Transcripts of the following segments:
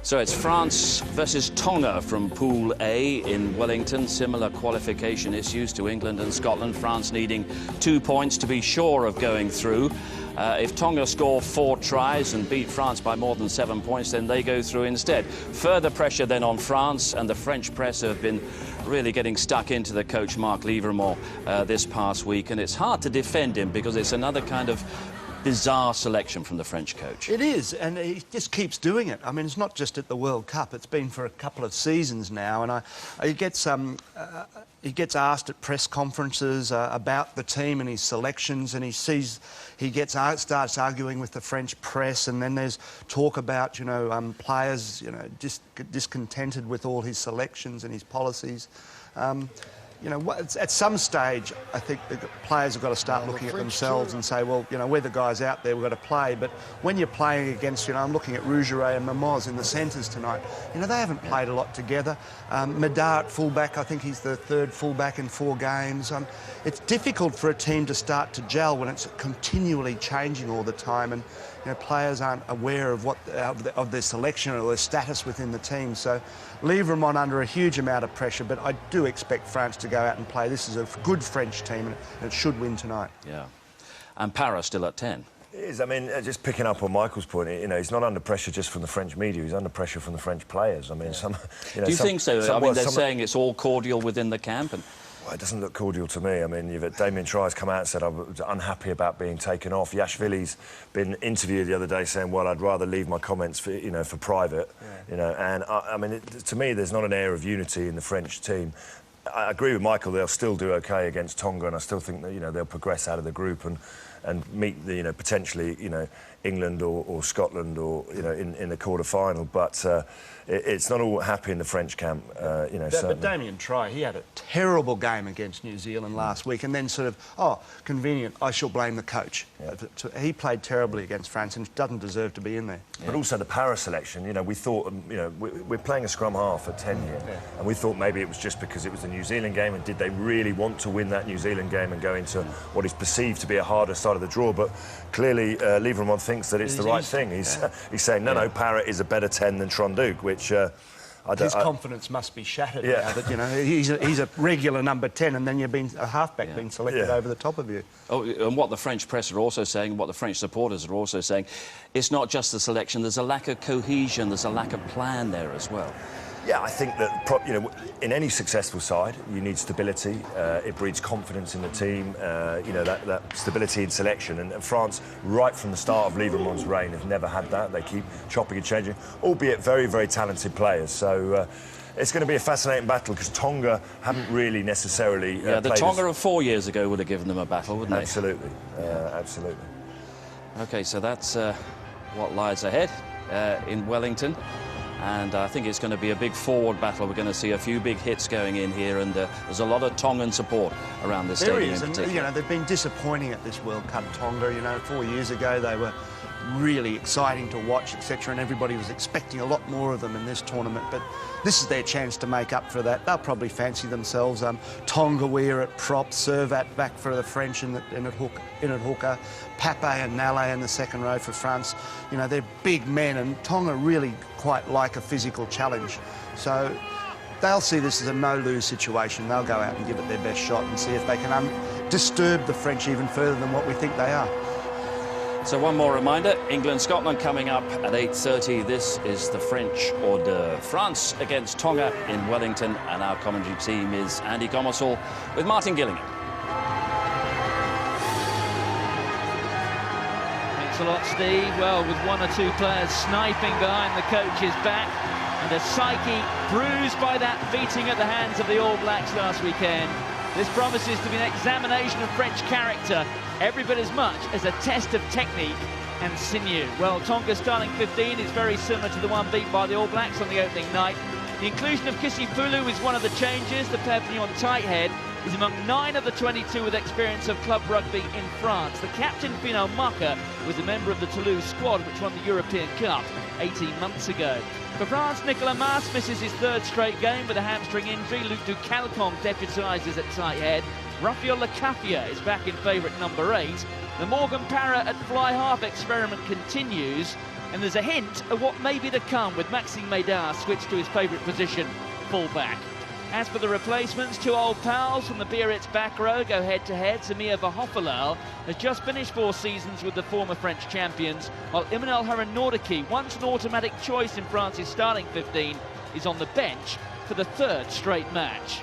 So it's France versus Tonga from Pool A in Wellington. Similar qualification issues to England and Scotland. France needing 2 points to be sure of going through. If Tonga score 4 tries and beat France by more than 7 points, then they go through instead. Further pressure then on France, and the French press have been really getting stuck into the coach Marc Livremont this past week. And it's hard to defend him because it's another kind of bizarre selection from the French coach. It is, and he just keeps doing it. I mean, it's not just at the World Cup. It's been for a couple of seasons now, and he gets asked at press conferences about the team and his selections, and he starts arguing with the French press, and then there's talk about players discontented with all his selections and his policies. At some stage, I think the players have got to start looking at themselves and say, well, we're the guys out there, we've got to play. But when you're playing against, I'm looking at Rougeray and Mermoz in the centres tonight, they haven't played a lot together. Medard at fullback, I think he's the third fullback in 4 games. It's difficult for a team to start to gel when it's continually changing all the time, and players aren't aware of their selection or their status within the team. So Livremont under a huge amount of pressure, but I do expect France to go out and play. This is a good French team, and it should win tonight. Yeah. And Paris still at 10. It is. I mean, just picking up on Michael's point, he's not under pressure just from the French media, he's under pressure from the French players. I mean, do you think so? I mean, they're saying it's all cordial within the camp, and well, it doesn't look cordial to me. I mean, Damien Tri's come out and said I was unhappy about being taken off. Yashvili's been interviewed the other day saying, well, I'd rather leave my comments for, for private. Yeah. And I mean, to me, there's not an air of unity in the French team. I agree with Michael, they'll still do OK against Tonga, and I still think that, they'll progress out of the group and meet the, potentially, England or Scotland or, in the quarter-final. But it's not all happy in the French camp, But Damien Tri, he had a terrible game against New Zealand last week, and then sort of, convenient, I shall blame the coach. Yeah. He played terribly against France and doesn't deserve to be in there. Yeah. But also the Paris selection, we thought, we're playing a scrum half at 10 here, and we thought maybe it was just because it was the New Zealand game, and did they really want to win that New Zealand game and go into what is perceived to be a harder side of the draw? But clearly, Livremont thinks that it's the right thing. He's saying, no, Paris is a better 10 than Tronduc, which his confidence must be shattered now that he's a regular number 10, and then you've been a halfback being selected over the top of you. Oh, and what the French press are also saying, what the French supporters are also saying, it's not just the selection. There's a lack of cohesion. There's a lack of plan there as well. Yeah, I think that in any successful side, you need stability. It breeds confidence in the team. That stability in selection. And France, right from the start of Livremont's reign, have never had that. They keep chopping and changing, albeit very, very talented players. So it's going to be a fascinating battle because Tonga haven't really necessarily. The Tonga of 4 years ago would have given them a battle, wouldn't absolutely. they? Absolutely. OK, so that's what lies ahead in Wellington. And I think it's going to be a big forward battle. We're going to see a few big hits going in here, and there's a lot of Tongan support around this stadium in particular. And they've been disappointing at this World Cup, Tonga. 4 years ago they were really exciting to watch, etc., and everybody was expecting a lot more of them in this tournament. But this is their chance to make up for that. They'll probably fancy themselves. Tonga we're at prop, Servat back for the French in at hooker, Pape and Nale in the second row for France. They're big men, and Tonga really quite like a physical challenge. So they'll see this as a no-lose situation. They'll go out and give it their best shot and see if they can disturb the French even further than what we think they are. So one more reminder, England-Scotland coming up at 8:30. This is the French hors d'oeuvre. France against Tonga in Wellington, and our commentary team is Andy Gomersall with Martin Gillingham. Thanks a lot, Steve. Well, with 1 or 2 players sniping behind the coach's back, and a psyche bruised by that beating at the hands of the All Blacks last weekend, this promises to be an examination of French character, every bit as much as a test of technique and sinew. Well, Tonga's starting 15 is very similar to the one beat by the All Blacks on the opening night. The inclusion of Kisipulu is one of the changes. The Perpignan tighthead is among 9 of the 22 with experience of club rugby in France. The captain, Pino Maka, was a member of the Toulouse squad, which won the European Cup 18 months ago. For France, Nicolas Mas misses his 3rd straight game with a hamstring injury. Luc Ducalcon deputises at tight head. Rafael Lacafia is back in favourite number 8. The Morgan Parra at fly half experiment continues, and there's a hint of what may be to come with Maxime Médard switched to his favourite position, full-back. As for the replacements, 2 old pals from the Biarritz back row go head-to-head. Samir Vahofolal has just finished 4 seasons with the former French champions, while Emmanuel Harunordaki, once an automatic choice in France's starting 15, is on the bench for the 3rd straight match.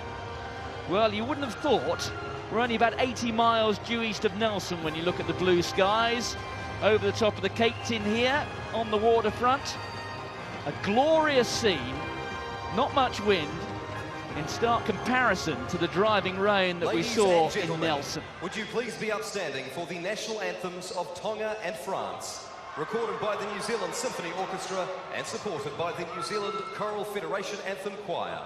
Well, you wouldn't have thought. We're only about 80 miles due east of Nelson when you look at the blue skies. Over the top of the Cape Tin here, on the waterfront. A glorious scene, not much wind, in stark comparison to the driving rain that we saw in Nelson. Would you please be upstanding for the national anthems of Tonga and France, recorded by the New Zealand Symphony Orchestra and supported by the New Zealand Choral Federation Anthem Choir.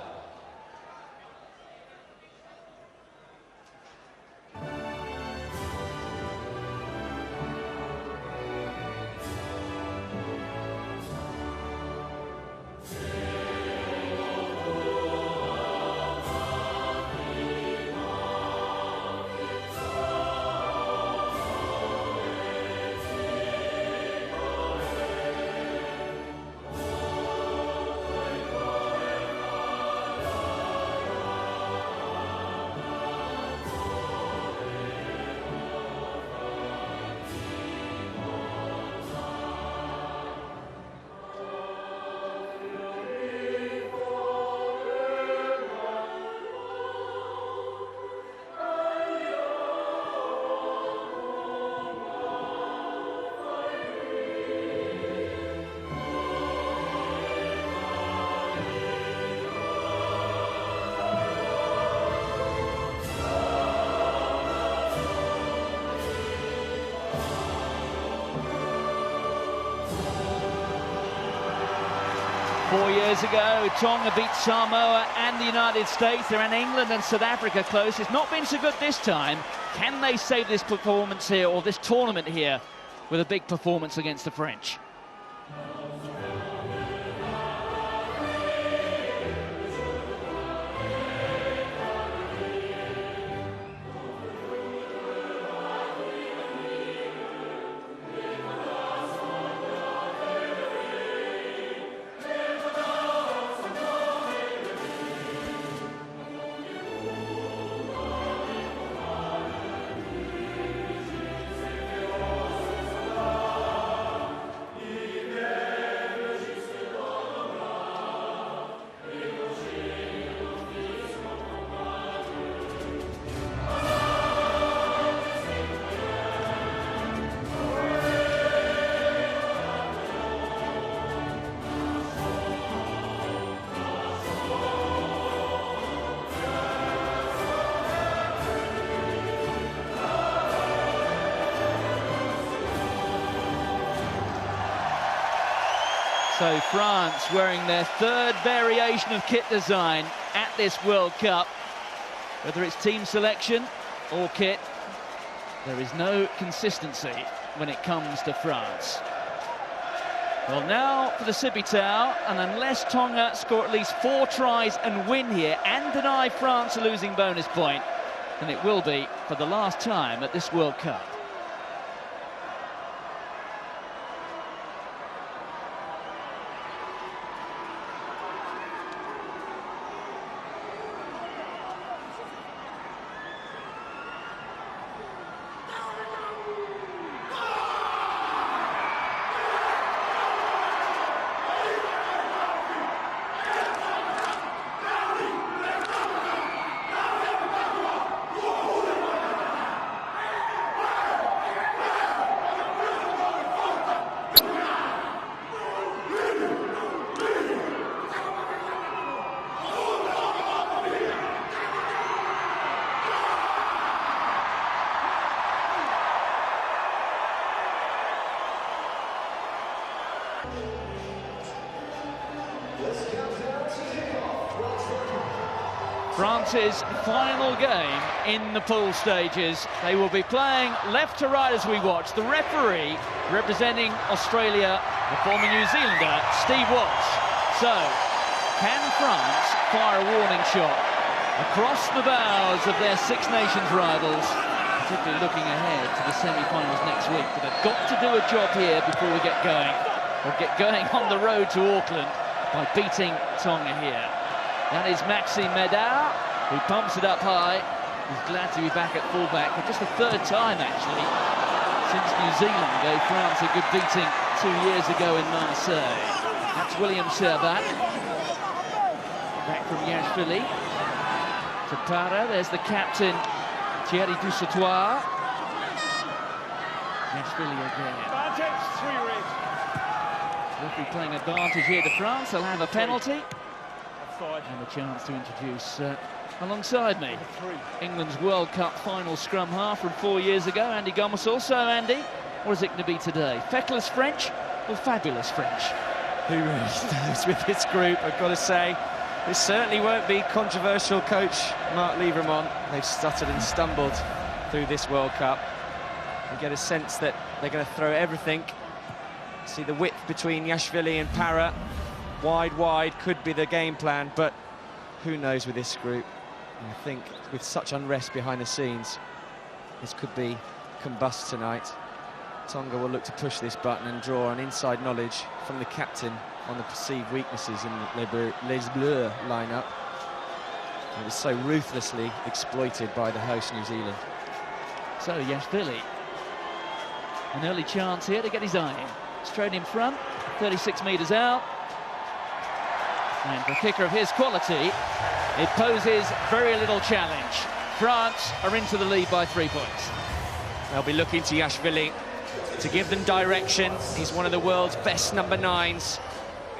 Four years ago, Tonga beat Samoa and the United States. They're in England and South Africa close. It's not been so good this time. Can they save this performance here, or this tournament here, with a big performance against the French? So France wearing their 3rd variation of kit design at this World Cup. Whether it's team selection or kit, there is no consistency when it comes to France. Well, now for the Sibitao, and unless Tonga score at least 4 tries and win here and deny France a losing bonus point, then it will be for the last time at this World Cup. France's final game in the pool stages. They will be playing left to right as we watch. The referee, representing Australia, the former New Zealander, Steve Walsh. So, can France fire a warning shot across the bows of their Six Nations rivals, particularly looking ahead to the semi-finals next week. But they've got to do a job here before we get going, or get going on the road to Auckland by beating Tonga here. That is Maxime Medard, who pumps it up high. He's glad to be back at fullback for just the third time, actually, since New Zealand gave France a good beating 2 years ago in Marseille. That's William Servat. Back from Yashvili to Para. There's the captain, Thierry Dusautoir. Yashvili again. Referee playing advantage here to France. They'll have a penalty. And a chance to introduce, alongside me, England's World Cup final scrum half from 4 years ago, Andy Gomersall. So, Andy, what is it going to be today? Feckless French or fabulous French? Who really knows with this group, I've got to say. This certainly won't be controversial, coach Marc Livremont. They've stuttered and stumbled through this World Cup. You get a sense that they're going to throw everything. See the width between Yashvili and Para. Wide could be the game plan, but who knows with this group. And I think with such unrest behind the scenes, this could be combust tonight. Tonga will look to push this button and draw an inside knowledge from the captain on the perceived weaknesses in the Les Bleus lineup. It was so ruthlessly exploited by the host New Zealand. So Yashvili, an early chance here to get his eye in. Straight in front, 36 metres out. And for a kicker of his quality, it poses very little challenge. France are into the lead by 3 points. They'll be looking to Yashvili to give them direction. He's one of the world's best number 9s,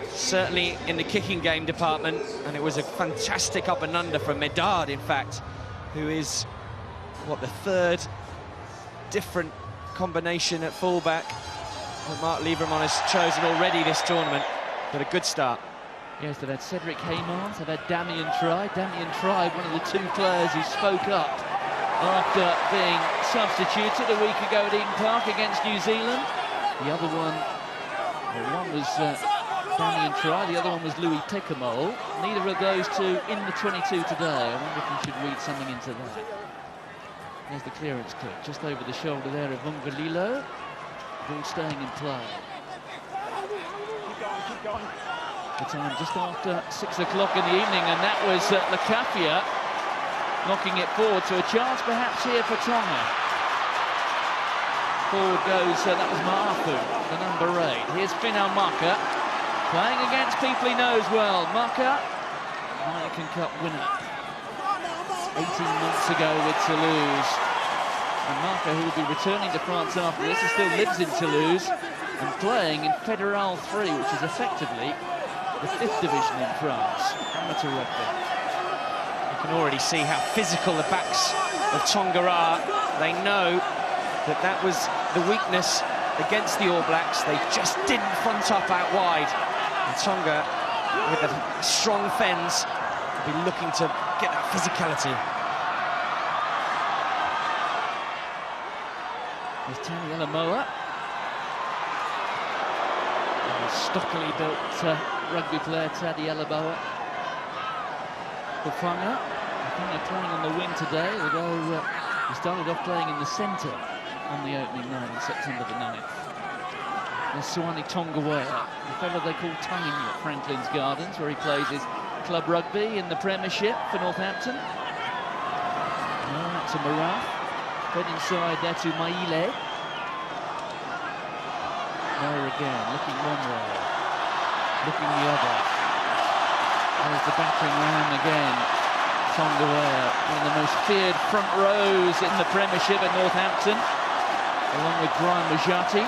certainly in the kicking game department. And it was a fantastic up and under from Medard, in fact, who is, what, the third different combination at fullback that Marc Livremont has chosen already this tournament. But a good start. Yes, they've had Cedric Heymans, they've had Damien Tribe. Damien Tribe, one of the 2 players who spoke up after being substituted a week ago at Eden Park against New Zealand. The other one, well, one was Damien Tribe, the other one was Louis Picamole. Neither of those 2 in the 22 today. I wonder if we should read something into that. There's the clearance kick, just over the shoulder there of Vungalilo. Ball staying in play. Keep going. The time just after 6 o'clock in the evening, and that was Lacafia knocking it forward, so a chance perhaps here for Tonga. Forward goes, that was Maafu, the number 8. Here's Finau Maka, playing against people he knows well. Maka, Heineken Cup winner 18 months ago with Toulouse. And Maka, who will be returning to France after this, he still lives in Toulouse and playing in Fédéral 3, which is effectively the 5th division in France, amateur rugby. You can already see how physical the backs of Tonga are. They know that that was the weakness against the All Blacks. They just didn't front up out wide. And Tonga, with the strong fens, will be looking to get that physicality. There's Taniela Moa. Stockily built rugby player Tadiela Boa. Bufanga playing on the wing today, although he started off playing in the centre on the opening night on September the 9th. There's Suani Tongawa, the fellow they call Tane at Franklin's Gardens, where he plays his club rugby in the Premiership for Northampton. To Maraf, fed inside there to Maile. There again, looking one way, looking the other. There's the battering ram again. Tongawa, one of the most feared front rows in the Premiership at Northampton, along with Brian Majati.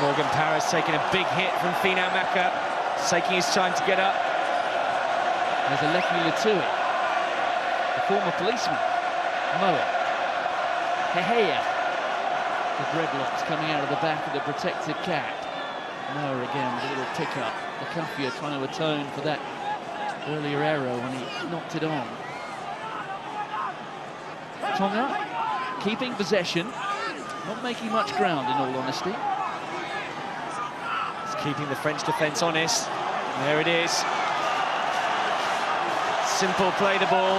Morgan Parra's taking a big hit from Finau Maka, taking his time to get up. There's Aleki Latui, the former policeman. Moa. Heheya. The dreadlocks coming out of the back of the protective cap. Moa again with a little pick-up. Lacafia trying to atone for that earlier error when he knocked it on. Tonga keeping possession, not making much ground in all honesty. It's keeping the French defence honest. There it is. simple, play the ball.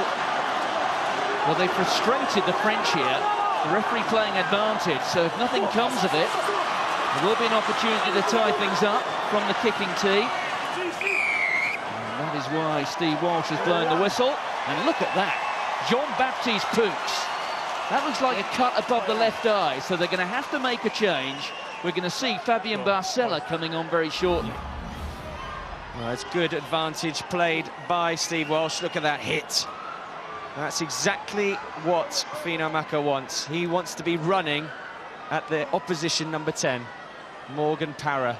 Well, they frustrated the French here. The referee playing advantage, so if nothing comes of it, there will be an opportunity to tie things up from the kicking team. And that is why Steve Walsh has blown the whistle. And look at that, Jean-Baptiste Poux. That looks like a cut above the left eye, so they're going to have to make a change. We're going to see Fabien Barcella coming on very shortly. Well, it's good advantage played by Steve Walsh. Look at that hit. That's exactly what Fino Maka wants. He wants to be running at the opposition number 10, Morgan Parra.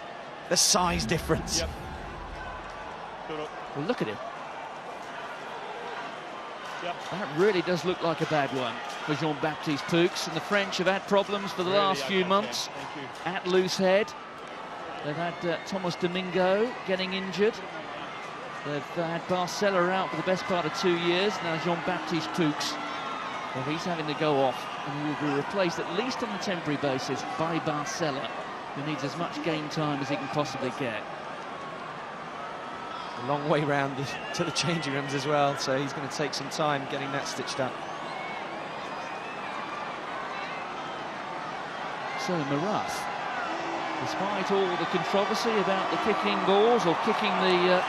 The size difference. Yep. Well, look at him. Yep. That really does look like a bad one for Jean-Baptiste Poux, and the French have had problems for the last few months at loose head. They've had Thomas Domingo getting injured. They've had Barcella out for the best part of 2 years. Now Jean-Baptiste Poux, well, he's having to go off, and he will be replaced, at least on a temporary basis, by Barcella, who needs as much game time as he can possibly get. A long way round to the changing rooms as well, so he's going to take some time getting that stitched up. So Marath, despite all the controversy about the kicking balls or kicking the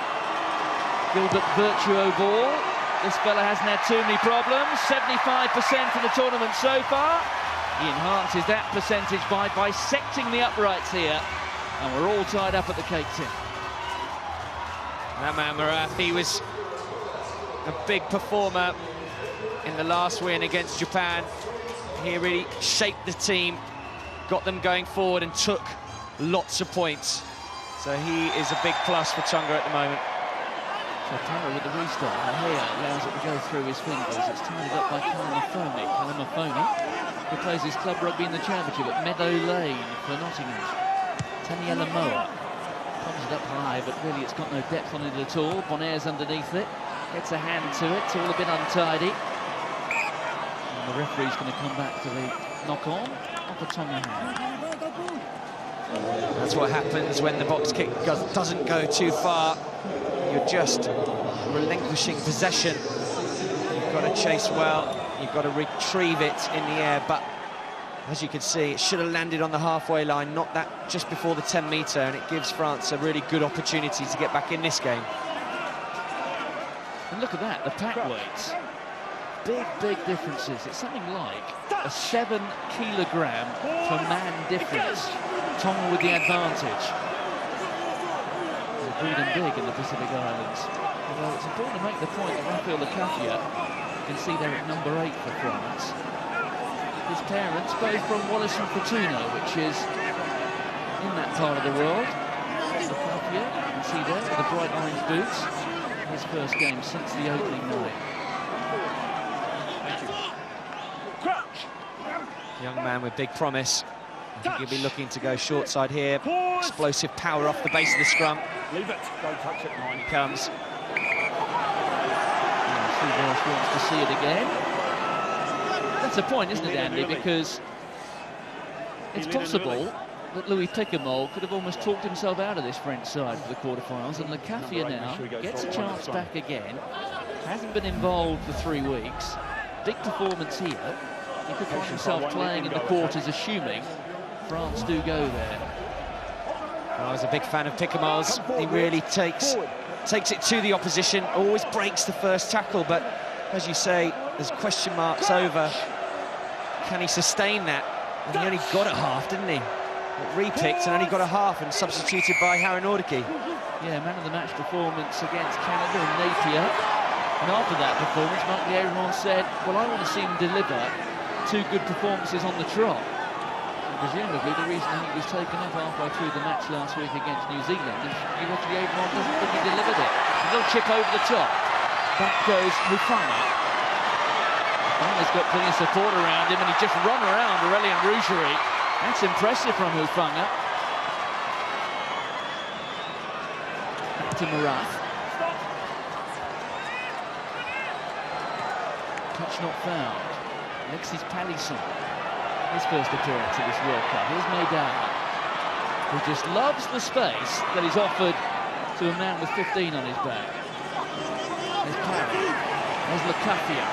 Gilbert Virtuo ball, this fella hasn't had too many problems. 75% in the tournament so far. He enhances that percentage by bisecting the uprights here, and we're all tied up at the cake tin. That man Marath, he was a big performer in the last win against Japan. He really shaped the team, got them going forward and took lots of points. So he is a big plus for Tonga at the moment. So Parra with the restart. Here allows it to go through his fingers. It's tied up by Kalamafoni. Kalamafoni, who plays his club rugby in the championship at Meadow Lane for Nottingham. Taniela Moa comes it up high, but really it's got no depth on it at all. Bonaire's underneath it. Gets a hand to it. It's all a bit untidy. And the referee's going to come back to the knock-on of the Tonga hand. That's what happens when the box kick doesn't go too far. You're just relinquishing possession. You've got to chase well. You've got to retrieve it in the air. But as you can see, it should have landed on the halfway line, not that just before the 10-metre, and it gives France a really good opportunity to get back in this game. And look at that, the pack weights. Big differences. It's something like a 7-kilogram per man difference. Tonga with the advantage. They're breeding big in the Pacific Islands. Although it's important to make the point that Raphael Lecafia, you can see they're at number 8 for France. His parents, both from Wallis and Fortuna, which is in that part of the world. Lecafia, you can see there with the bright orange boots. His first game since the opening night. Young man with big promise. I think he'll be looking to go short side here. Explosive power off the base of the scrum. Leave it, don't touch it. On he comes. Steve Walsh wants to see it again. That's the point, isn't it, Andy? Because it's possible that Louis Picamol could have almost talked himself out of this French side for the quarterfinals, and Lecafia now gets a chance back again. Hasn't been involved for 3 weeks. Big performance here. He could find himself playing in the quarters, assuming France do go there. I was a big fan of Picamol's. He really takes it to the opposition, always breaks the first tackle, but as you say, there's question marks over. Can he sustain that? And he only got a half, didn't he? Repicked and only got a half and substituted by Harry Nordicke. Yeah, man of the match performance against Canada and Napier. And after that performance, Marc Liégeron said, well, I want to see him deliver 2 good performances on the trot. And presumably the reason he was taken off halfway through the match last week against New Zealand is Marc Liégeron doesn't think he delivered it. A little chip over the top. Back goes Hufanga. Hufanga's got plenty of support around him, and he just run around Aurélien Rougerie. That's impressive from Hufanga. Back to Marath. Touch not found. Alexis Palisson, his first appearance at this World Cup. Here's Meidara, who just loves the space that is offered to a man with 15 on his back. There's Parra. There's Lukafia.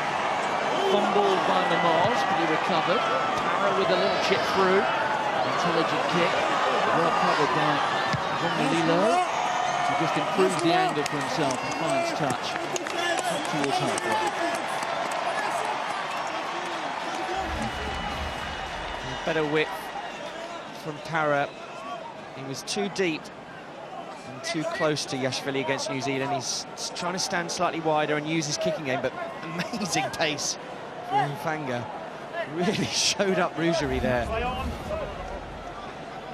Fumbled by Mamos, but he recovered. Para with a little chip through. Intelligent kick. Well covered by Lilo. He just improves the angle for himself and finds touch. Up towards halfway. Better width from Para. He was too deep and too close to Yashvili against New Zealand. He's trying to stand slightly wider and use his kicking game, but amazing pace for Mfanga. Really showed up Rougerie there.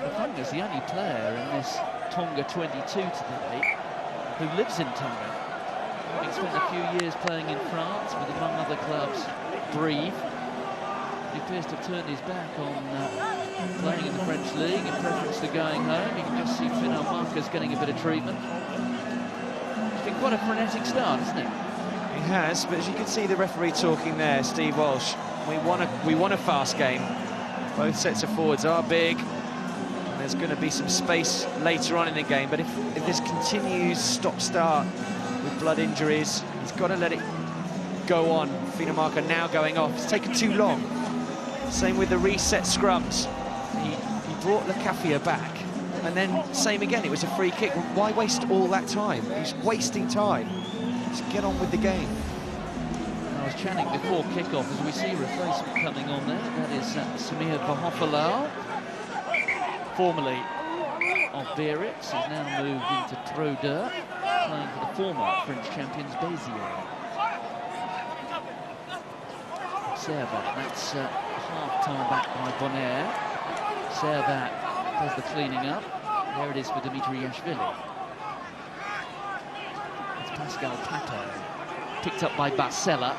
Mfanga's the only player in this Tonga 22 today who lives in Tonga. Having spent a few years playing in France with, among other clubs, Brive. He appears to have turned his back on playing in the French league in preference to going home. You can just see Finau Marcus getting a bit of treatment. It's been quite a frenetic start, hasn't it? He has, but as you can see the referee talking there, Steve Walsh, we want a fast game. Both sets of forwards are big, and there's going to be some space later on in the game, but if this continues stop-start with blood injuries, he's got to let it go on. Finau Marcus now going off. It's taken too long. Same with the reset scrums. He brought Lukafia back, and then same again, it was a free kick. Why waste all that time? He's wasting time. Just get on with the game. I was chatting before kick-off as we see a replacement coming on there. That is Samir Bahofalau, formerly of Biarritz, has now moved into Trou-Deux, playing for the former French champions Béziers. Servat, that's half-time back by Bonaire. Servat does the cleaning up. There it is for Dimitri Yashvili. It's Pascal Pato, picked up by Barcella.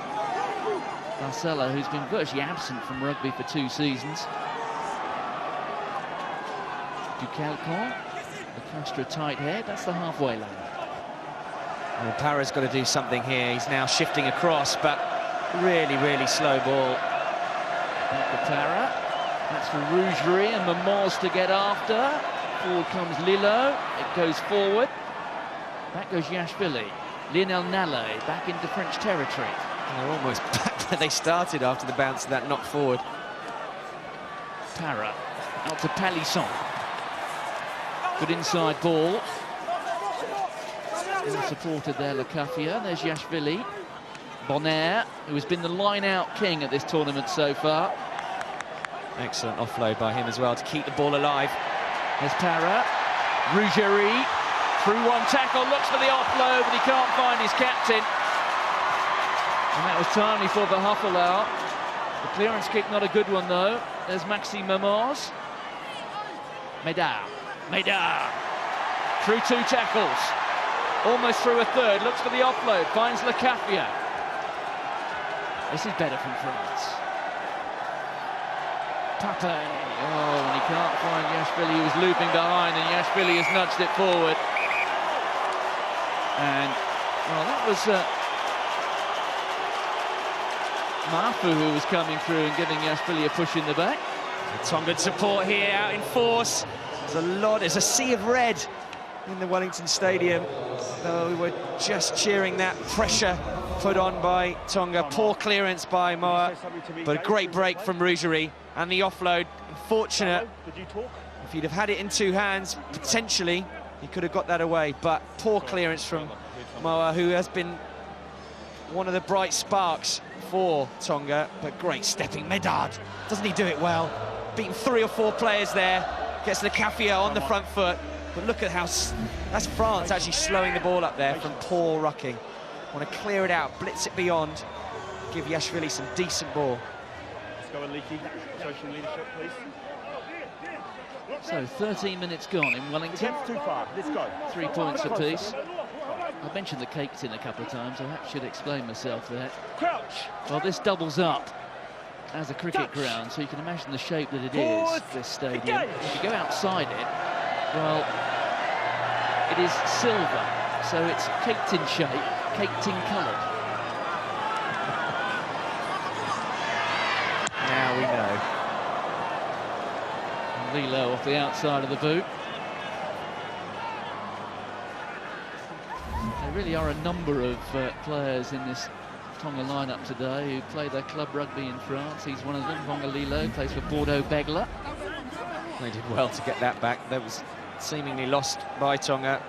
Barcella, who's been virtually absent from rugby for 2 seasons. Ducalcon, the Castra tight head, that's the halfway line. Well, Para's got to do something here. He's now shifting across, but really slow ball. Back to Para. That's for Rougerie and Mamos to get after. Forward comes Lilo. It goes forward. Back goes Yashvili. Lionel Nallet back into French territory. And they're almost back where they started after the bounce of that knock forward. Para out to Palisson. Good inside ball. Well supported there, Lukafia. There's Yashvili. Bonaire, who has been the line-out king at this tournament so far. Excellent offload by him as well to keep the ball alive. There's Para. Rougerie through one tackle, looks for the offload, but he can't find his captain. And that was timely for Bahofalau. The clearance kick, not a good one though. There's Maxime Mamos. Médard. Through 2 tackles. Almost through a third, looks for the offload, finds Lukafia. This is better from France. Pape. Oh, and he can't find Yashvili, he was looping behind, and Yashvili has nudged it forward. And, well, that was Mafu who was coming through and giving Yashvili a push in the back. Tongan support here, out in force. There's a sea of red in the Wellington Stadium. Though we were just cheering that pressure put on by Tonga. Poor clearance by Moa, but a great break from Rougerie. And the offload, unfortunate. If he'd have had it in 2 hands, potentially, he could have got that away. But poor clearance from Moa, who has been one of the bright sparks for Tonga. But great stepping. Médard, doesn't he do it well? Beating 3 or 4 players there. Gets Lukafia on the front foot. But look at how... That's France actually slowing the ball up there from poor rucking. Want to clear it out, blitz it beyond. Give Yashvili some decent ball. Let's go and Leaky. Show some leadership, please. So 13 minutes gone in Wellington. Too far. Let's go. 3 points apiece. I mentioned the cakes in a couple of times. I should explain myself there. Crouch. Well, this doubles up as a cricket ground, so you can imagine the shape that it is, this stadium. If you go outside it, well, it is silver, so it's caked in shape, caked in coloured. Now we know. Lilo off the outside of the boot. There really are a number of players in this Tonga lineup today who play their club rugby in France. He's one of them. Vongalilo plays for Bordeaux Begler. They did well to get that back. That was seemingly lost by Tonga.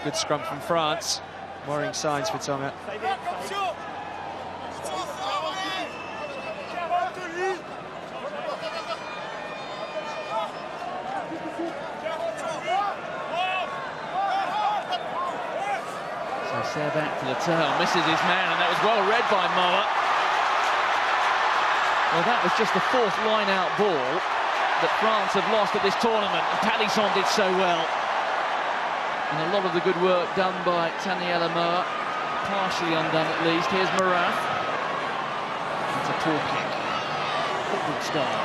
Good scrum from France. Worrying signs for Tonga. So back to the tail, misses his man, and that was well read by Moa. Well, that was just the fourth line-out ball that France have lost at this tournament. Palisson did so well. And a lot of the good work done by Taniela Moa, partially undone at least. Here's Marath. It's a poor kick. Football style.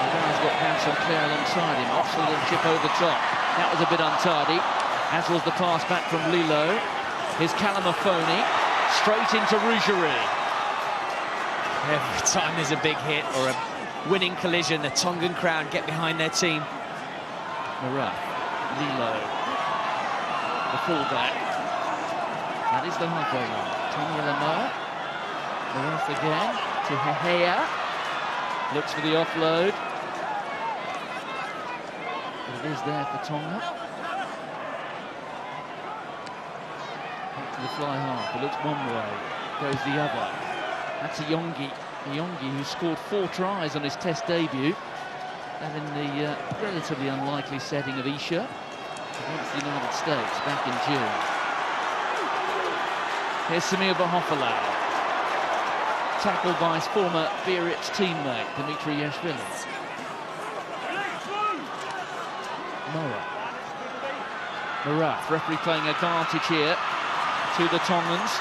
The guy's got Vincent Clare alongside him. Oxford and chip over the top. That was a bit untidy, as was the pass back from Lilo. Here's Calamafoni, straight into Rougerie. Every time there's a big hit or a winning collision, the Tongan crowd get behind their team. Marath, Lilo, the fullback. That is the halfway line. Taniela Moa. Marath again to Hehea. Looks for the offload. But it is there for Tonga. Back to the fly half. It looks one way, goes the other. That's Iyongi. Iyongi, who scored 4 tries on his Test debut. And in the relatively unlikely setting of Isha against the United States back in June. Here's Samir Bahofalau. Tackled by his former Biarritz teammate, Dimitri Yashvili. Moa. Marath, referee playing advantage here to the Tongans.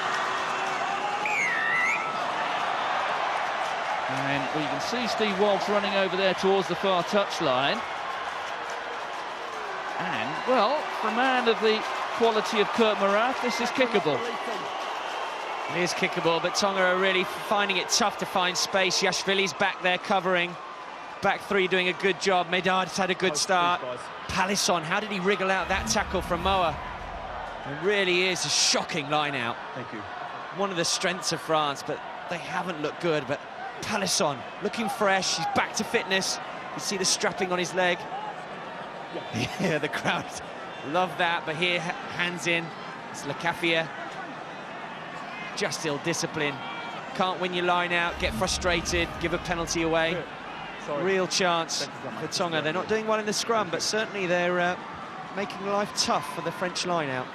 And well, you can see Steve Walsh running over there towards the far touchline. And, well, for a man of the quality of Kurt Marath, this is kickable. It is kickable, but Tonga are really finding it tough to find space. Yashvili's back there covering. Back three doing a good job. Medard's had a good start. Palisson, how did he wriggle out that tackle from Moa? It really is a shocking line-out. Thank you. One of the strengths of France, but they haven't looked good. But Palisson, looking fresh, he's back to fitness. You see the strapping on his leg. Yeah, the crowd love that, but here, hands in. It's Lacafia. Just ill-discipline. Can't win your line out, get frustrated, give a penalty away. Real chance for Tonga. They're not doing well in the scrum, but certainly they're making life tough for the French line out.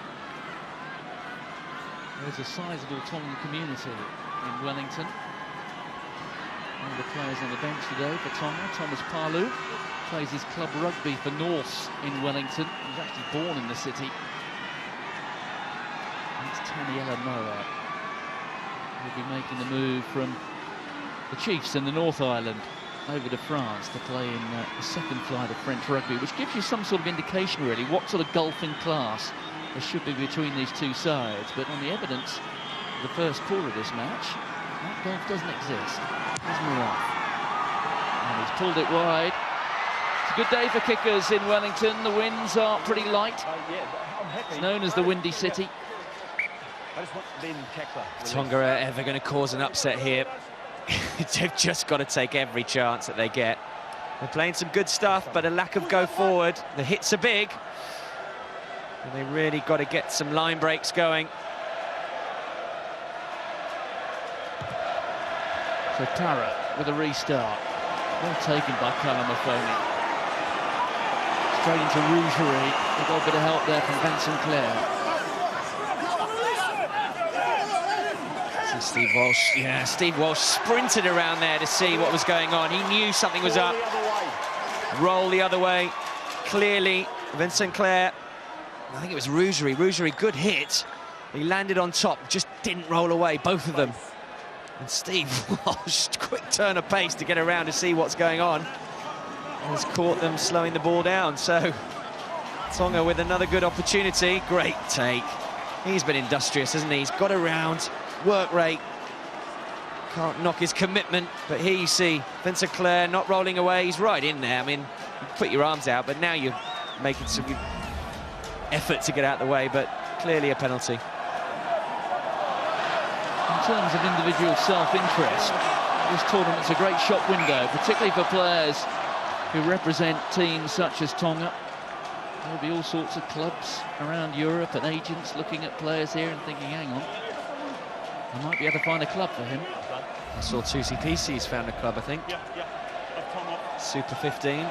There's a sizable Tongan community in Wellington. One of the players on the bench today for Tonga, Thomas Palu, plays his club rugby for Norse in Wellington. He was actually born in the city. It's Taniela Moa. Will be making the move from the Chiefs in the North Island over to France to play in the second flight of French rugby, which gives you some sort of indication, really, what sort of gulf in class there should be between these two sides. But on the evidence of the first quarter of this match, that gulf doesn't exist. Here's Marath. And he's pulled it wide. It's a good day for kickers in Wellington. The winds are pretty light. It's known as the Windy City. Tonga are ever going to cause an upset here. They've just got to take every chance that they get. They're playing some good stuff, but a lack of go forward. The hits are big. And they really got to get some line breaks going. So Parrott with a restart. Well taken by Calamafoni. Straight into Rougerie. They got a bit of help there from Vincent Clare. Steve Walsh, yeah, Steve Walsh sprinted around there to see what was going on. He knew something was up. Roll the other way. Clearly, Vincent Clare, I think it was Rougerie. Rougerie, good hit. He landed on top, just didn't roll away, both of them. And Steve Walsh, quick turn of pace to get around to see what's going on. Has caught them slowing the ball down. So Tonga with another good opportunity. Great take. He's been industrious, hasn't he? He's got around. Work rate, can't knock his commitment, but here you see Vincent Clare not rolling away. He's right in there. I mean, you put your arms out, but now you're making some effort to get out of the way, but clearly a penalty. In terms of individual self-interest, this tournament's a great shop window, particularly for players who represent teams such as Tonga. There'll be all sorts of clubs around Europe and agents looking at players here and thinking, hang on, I might be able to find a club for him. I saw Tusi PC's found a club, I think. Super 15.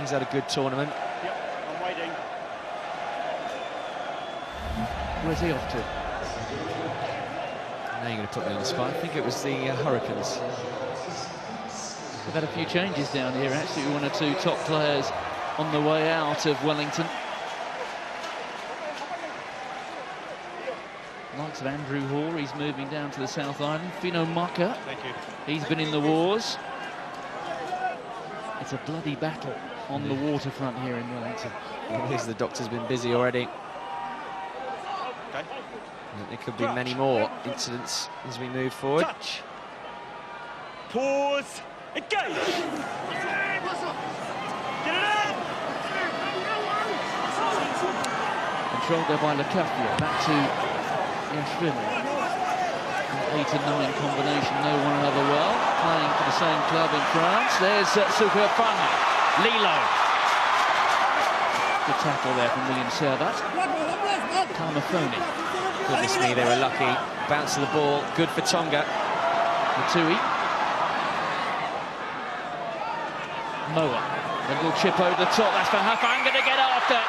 He's had a good tournament. I'm waiting. Where's he off to? Now you're going to put me on the spot. I think it was the Hurricanes. We've had a few changes down here, actually. One or two top players on the way out of Wellington. Likes of Andrew Hoare, he's moving down to the South Island. Fino Maka, he's been in the wars. It's a bloody battle on the waterfront here in Wellington. Well, here's the doctor's been busy already. Okay. There could be many more incidents as we move forward. Touch. Pause. Engage. Get it in. Controlled there by Lecafia, back to Yashvili. 8 and 9 combination, no one over well. Playing for the same club in France. There's Sukafana. Lilo. Good tackle there from William Servat. Kalmafoni. Goodness me, they were lucky. Bounce of the ball, good for Tonga. Matui. Moa. A little chip over the top. That's for Hafanga to get after.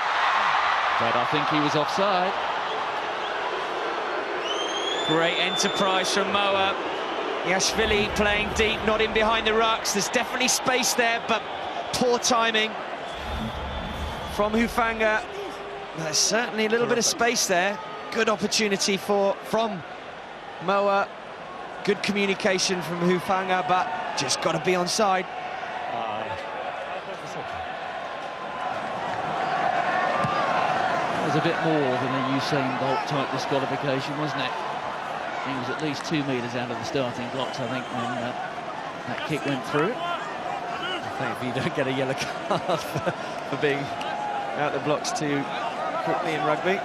But I think he was offside. Great enterprise from Moa. Yashvili playing deep, not in behind the rucks. There's definitely space there, but poor timing from Hufanga. There's certainly a little bit of space there. Good opportunity from Moa. Good communication from Hufanga, but just got to be onside. It was a bit more than a Usain Bolt type disqualification, wasn't it? He was at least 2 metres out of the starting blocks, I think, when that kick went through. I think if you don't get a yellow card for being out the blocks too quickly in rugby.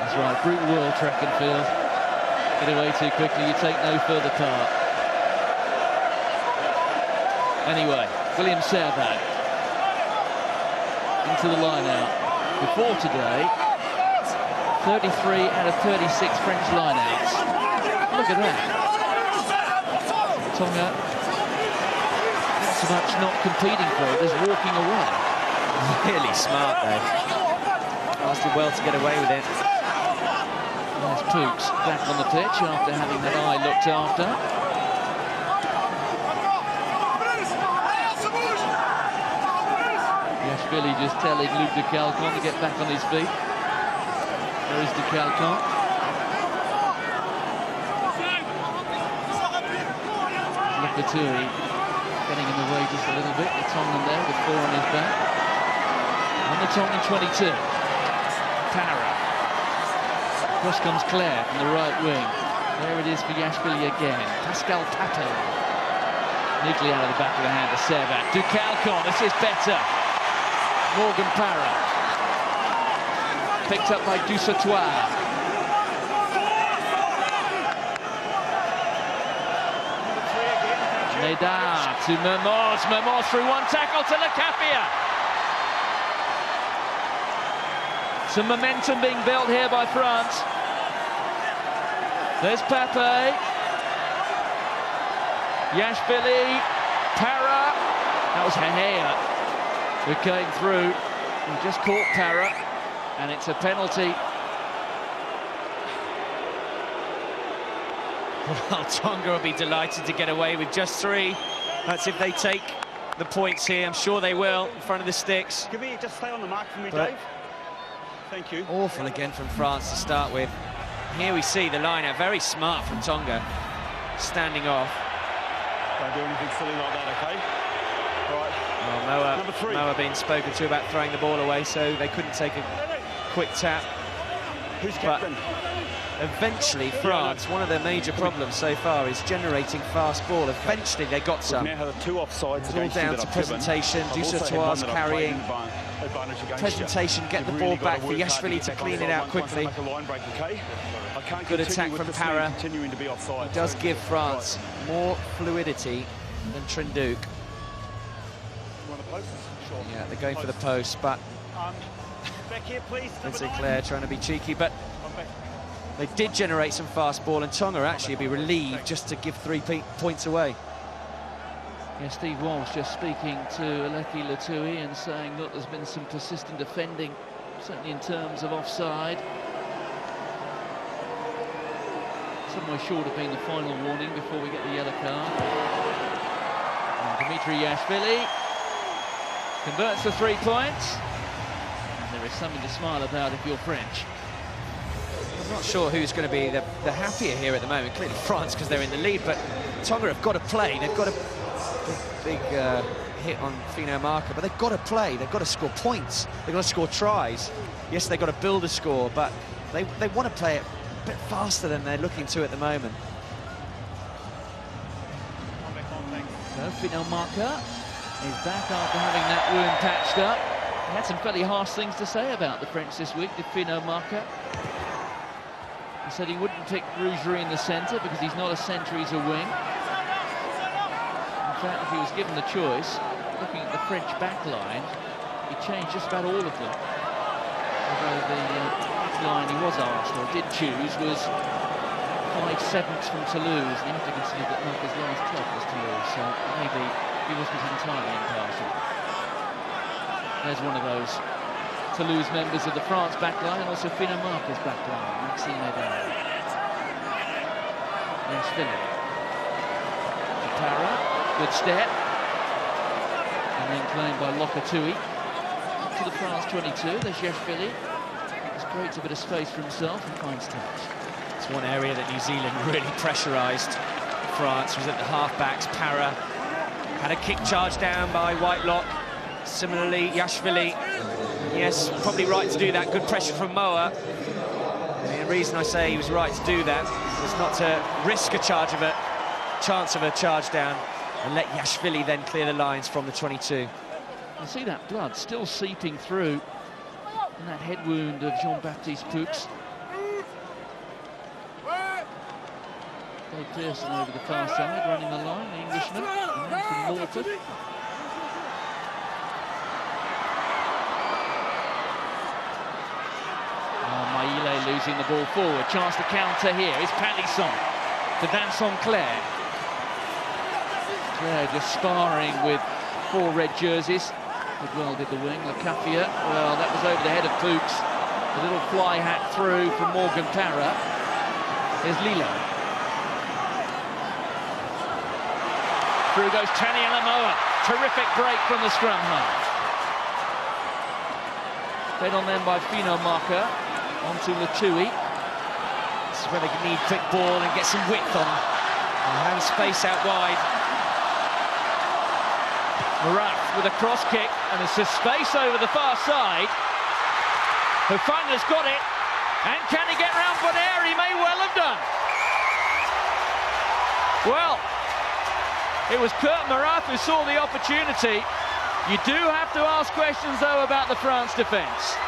That's right, brutal world track and field. Get away too quickly, you take no further part. Anyway, William Servat into the line-out. Before today, 33 out of 36 French line-outs. Look at that. Tonga, not so much not competing for it, just walking away. Really smart, though. Lasted well to get away with it. There's Pooks back on the pitch after having that eye looked after. Yashvili just telling Luc de Calcon to get back on his feet. There is de Calcon. Lepatui getting in the way just a little bit. The Tongan there with 4 on his back. On the Tongan 22. Para. Cross comes Claire from the right wing. There it is for Yashvili again. Pascal Pato. Neatly out of the back of the hand to Servat. De Calcon, this is better. Morgan Para. Picked up by Dusatoir. Nedar to Mermoz. Mermoz through one tackle to Lecafia. Some momentum being built here by France. There's Pepe. Yashvili. Para. That was Hehea who came through. He just caught Para. And it's a penalty. Well, Tonga will be delighted to get away with just 3. That's if they take the points here. I'm sure they will, in front of the sticks. Can we just stay on the mark for me, But Dave? Thank you. awful again from France to start with. Here we see the line-out, very smart from Tonga, standing off. Don't do anything silly like that, okay? All right. Well, Number 3. Moa being spoken to about throwing the ball away, so they couldn't take a quick tap. Who's But captain? eventually, France, one of their major problems so far is generating fast ball. Eventually, they got some. Now have 2 offsides. It's all down to presentation. Dusatoir's carrying. advantage against presentation, you. get the You've ball really got back to for work hard Yashvili to get clean back it on out line once they quickly. make a line break, okay? I can't Good continue attack with from the Para. speed continuing to be offside. It does give France more fluidity than Trinduk. Yeah, they're going for the post, but Back here, please. Sinclair trying to be cheeky, but they did generate some fast ball, and Tonga actually be relieved just to give 3 points away. Yeah, Steve Walsh just speaking to Aleki Latui and saying, look, there's been some persistent defending, certainly in terms of offside. Somewhere short of being the final warning before we get the yellow card. And Dimitri Yashvili converts the 3 points. And there is something to smile about if you're French. I'm not sure who's going to be the happier here at the moment. Clearly France, because they're in the lead, but Tonga have got to play. They've got a big hit on Fino Marker, but they've got to play. They've got to score points. They've got to score tries. Yes, they've got to build a score, but they want to play it a bit faster than they're looking to at the moment. So Fino Marker is back after having that wound patched up. He had some fairly harsh things to say about the French this week, did Fino Marker. He said he wouldn't pick Rougerie in the centre because he's not a centre, he's a wing. In fact, if he was given the choice, looking at the French back line, he'd change just about all of them. Although the back line he was asked, or did choose, was 5/7 from Toulouse. And you have to consider that Marker's last club was Toulouse, so maybe he wasn't entirely impartial. There's one of those Toulouse members of the France back line, and also Fino Marker's back line, Maxime Medard. There's Philip. Para, good step. And then claimed by Lokatui. Up to the France 22, there's Yashvili. Just creates a bit of space for himself and finds touch. It's one area that New Zealand really pressurised France, was at the half-backs. Para had a kick charge down by Whitelock. Similarly, Yashvili, yes, probably right to do that. Good pressure from Moa. And the reason I say he was right to do that was not to risk a chance of a charge down and let Yashvili then clear the lines from the 22. You see that blood still seeping through in that head wound of Jean-Baptiste Poux. Dave Pearson over the far side, running the line, the Englishman, and then from Morford. Maile losing the ball forward. Chance to counter here. It's Palisson to Vincent Claire. Claire just sparring with 4 red jerseys. Good well did the wing. Lacafia, well, that was over the head of Poux. A little fly hat through from Morgan Para. Here's Lilo. Through goes Tani Alamoa. Terrific break from the scrum half. Fed on then by Fino Marker. Onto Latui. This is where they need quick ball and get some width on. And have space out wide. Morath with a cross kick, and it's a space over the far side. Hufanga's got it, and can he get round Bonaire? He may well have done. Well, it was Kurt Morath who saw the opportunity. You do have to ask questions, though, about the France defence.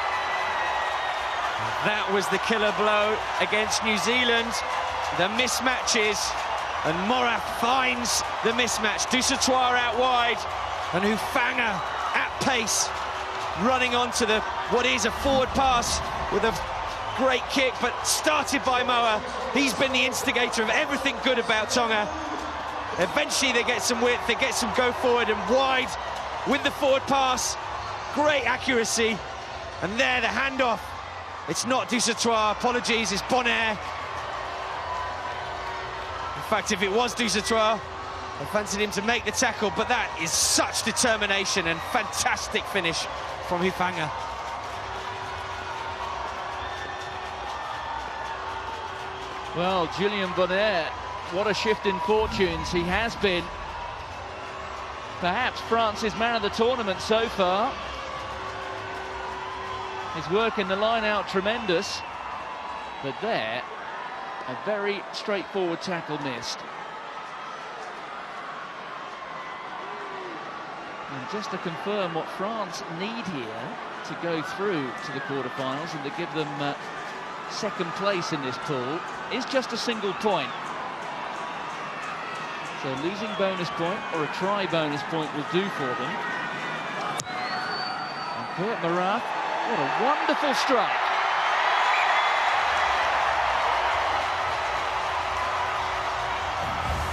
That was the killer blow against New Zealand. The mismatches, and Morath finds the mismatch. Dusautoir out wide, and Hufanga at pace, running onto what is a forward pass with a great kick, but started by Moa. He's been the instigator of everything good about Tonga. Eventually they get some width, they get some go forward and wide with the forward pass. Great accuracy, and there the handoff. It's not Dusautoir, apologies, it's Bonaire. In fact, if it was Dusautoir, I fancied him to make the tackle, but that is such determination and fantastic finish from Hufanga. Well, Julien Bonaire, what a shift in fortunes. He has been perhaps France's man of the tournament so far. His work in the line out tremendous, but there, a very straightforward tackle missed. And just to confirm what France need here to go through to the quarterfinals and to give them second place in this pool is just a single point. So losing bonus point or a try bonus point will do for them. And Kurt Morath, what a wonderful strike.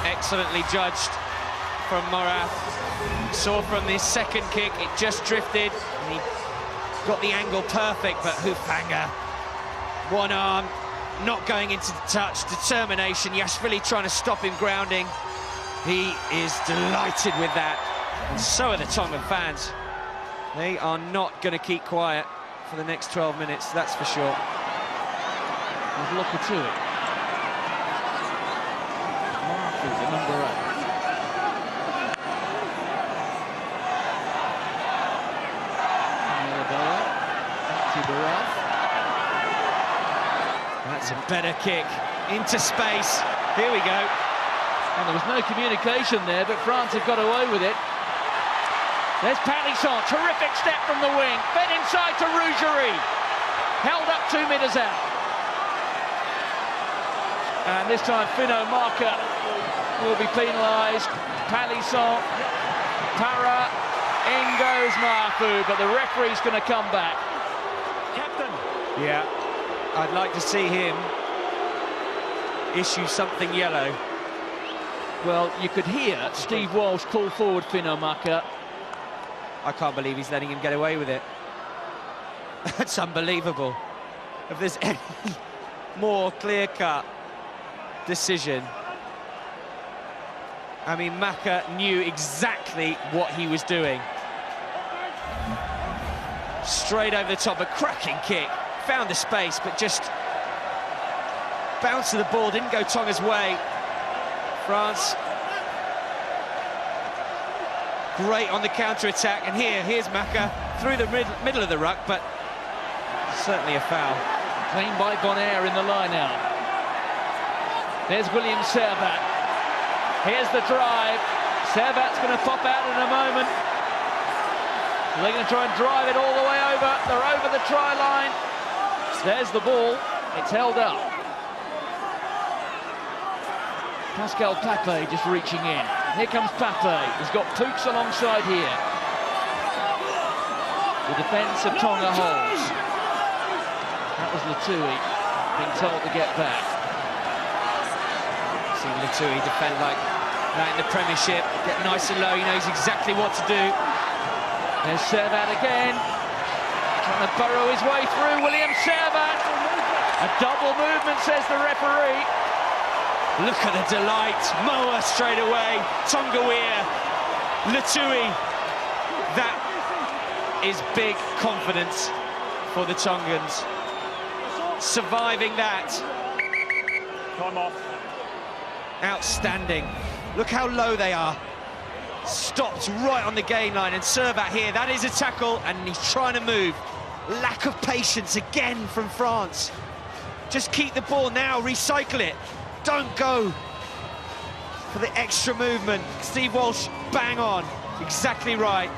Excellently judged from Morath. Saw from this second kick, it just drifted, and he got the angle perfect, but Hufanga, one arm, not going into the touch, determination. Yashvili trying to stop him grounding. He is delighted with that, and so are the Tongan fans. They are not going to keep quiet for the next 12 minutes, that's for sure. There's Lokatui. Marfu, the number 8. That's a better kick into space. Here we go. And there was no communication there, but France have got away with it. There's Palisson, terrific step from the wing, fed inside to Rougerie. Held up 2 meters out. And this time Finno Marker will be penalised. Palisson, Para, in goes Marfu, but the referee's going to come back. Captain. Yeah, I'd like to see him issue something yellow. Well, you could hear Steve Walsh call forward Finno Marker. I can't believe he's letting him get away with it. That's unbelievable. If there's any more clear-cut decision. I mean, Maka knew exactly what he was doing. Straight over the top, a cracking kick. Found the space, but just bounced to the ball, didn't go Tonga's way. France great on the counter-attack, and here's Maka through the middle of the ruck, but certainly a foul. Claimed by Bonaire in the line-out. There's William Servat. Here's the drive. Servat's going to pop out in a moment. They're going to try and drive it all the way over. They're over the try line. There's the ball. It's held up. Pascal Pape just reaching in. Here comes Pape. He's got Pooks alongside here. The defence of Tonga holds. That was Latui being told to get back. See Latui defend like that in the Premiership. Get nice and low, he knows exactly what to do. There's Servat again. Trying to burrow his way through. William Servat. A double movement, says the referee. Look at the delight. Moa straight away. Tongaweer. Latui. That is big confidence for the Tongans. Surviving that. Time off. Outstanding. Look how low they are. Stopped right on the gain line, and Servat here, that is a tackle, and he's trying to move. Lack of patience again from France. Just keep the ball now, recycle it. Don't go for the extra movement. Steve Walsh, bang on. Exactly right.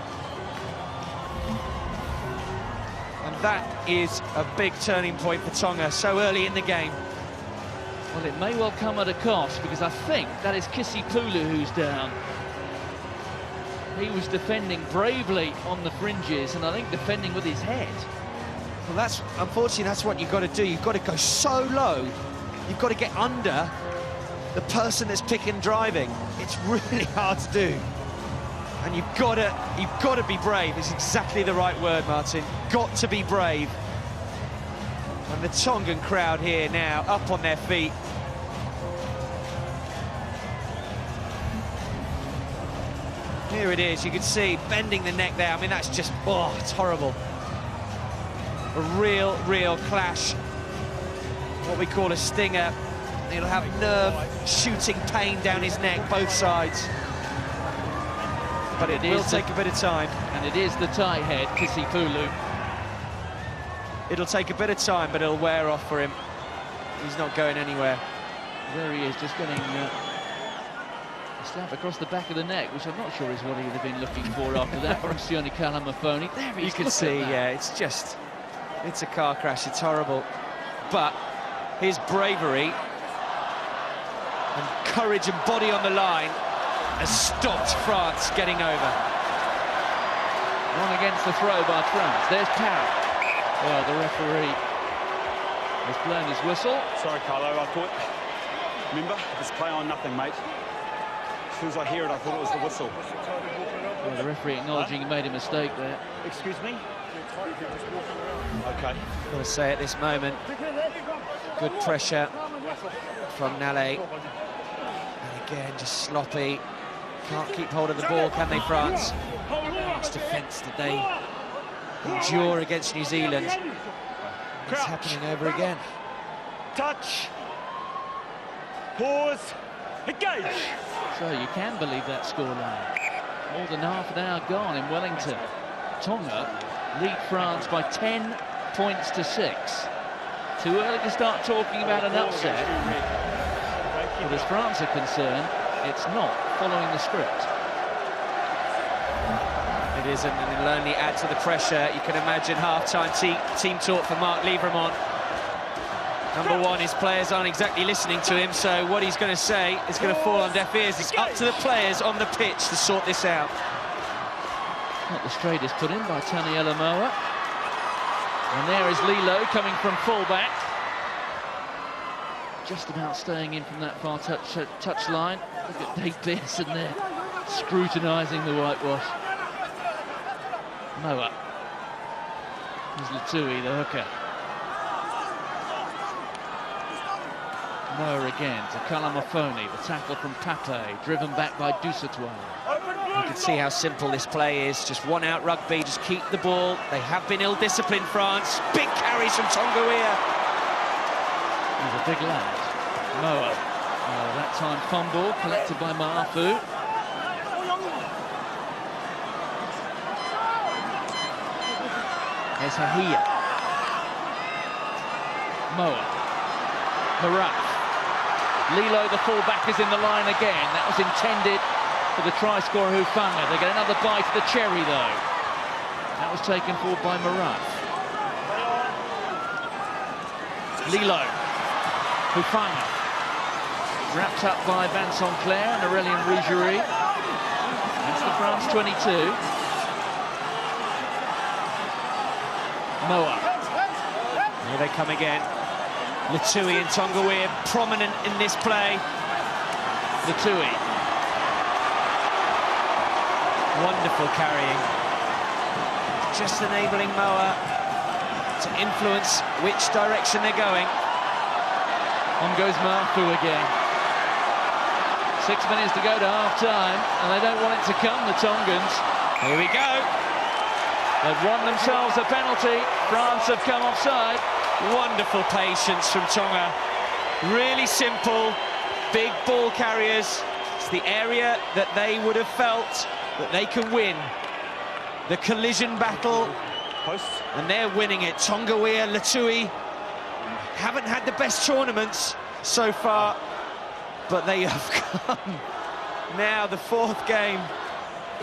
And that is a big turning point for Tonga so early in the game. Well, it may well come at a cost, because I think that is Kisipulu who's down. He was defending bravely on the fringes, and I think defending with his head. Well, that's unfortunately, that's what you've got to do. You've got to go so low. You've got to get under the person that's picking driving. It's really hard to do. And you've got to be brave. It's exactly the right word, Martin. Got to be brave. And the Tongan crowd here now up on their feet. Here it is, you can see bending the neck there. I mean, that's just, oh, it's horrible. A real clash. What we call a stinger. He'll have nerve shooting pain down his neck, both sides. But it will take a bit of time. And it is the tie head, Kisipulu. It'll take a bit of time, but it'll wear off for him. He's not going anywhere. There he is, just getting Slap across the back of the neck, which I'm not sure is what he'd have been looking for after that from Sione Kalamafoni. There he is. You can see, yeah, it's a car crash, it's horrible. But his bravery and courage and body on the line has stopped France getting over. One against the throw by France. There's Parrott. Well, the referee has blown his whistle. Sorry, Carlo, I thought... Remember, it's play on nothing, mate. As soon as I hear it, I thought it was the whistle. Well, the referee acknowledging he made a mistake there. Excuse me? OK. Got to say at this moment, good pressure from Nale. And again, just sloppy. Can't keep hold of the ball, can they, France? How much defence did they endure against New Zealand? It's happening over again. Touch. Pause. Engage. So you can believe that scoreline. More than half an hour gone in Wellington. Tonga lead France by 10 points to 6. Too early to start talking about an upset. But as France are concerned, it's not following the script. It isn't, and it'll only add to the pressure. You can imagine half-time team talk for Marc Livremont. Number one, his players aren't exactly listening to him, so what he's going to say is going to fall on deaf ears. It's up to the players on the pitch to sort this out. Not the straightest put in by Taniela Moa. And there is Lilo coming from full-back. Just about staying in from that far touch line. Look at Dave Pearson there, scrutinising the whitewash. Moa. Here's Latui, the hooker. Moa again to Kalamafoni, the tackle from Pape, driven back by Dusatois. You can see how simple this play is. Just one out rugby, just keep the ball. They have been ill-disciplined, France. Big carries from Tonga. He's a big lad. Moa. That time fumble collected by Maafu. There's Hahia. Moa. Marat. Lilo, the full-back, is in the line again. That was intended for the try-scorer Hufanga. They get another bite of the cherry, though. That was taken forward by Marat. Lilo. Hufanga. Wrapped up by Vincent Clair and Aurélien Rougerie. That's the France 22. Moa. Here they come again. Latui and Tonga prominent in this play. Latui. Wonderful carrying. Just enabling Moa to influence which direction they're going. On goes Maafu again. 6 minutes to go to half-time, and they don't want it to come, the Tongans. Here we go. They've won themselves a penalty. France have come offside. Wonderful patience from Tonga. Really simple, big ball carriers. It's the area that they would have felt that they can win. The collision battle, and they're winning it. Tonga, Latui haven't had the best tournaments so far, but they have come. Now the fourth game,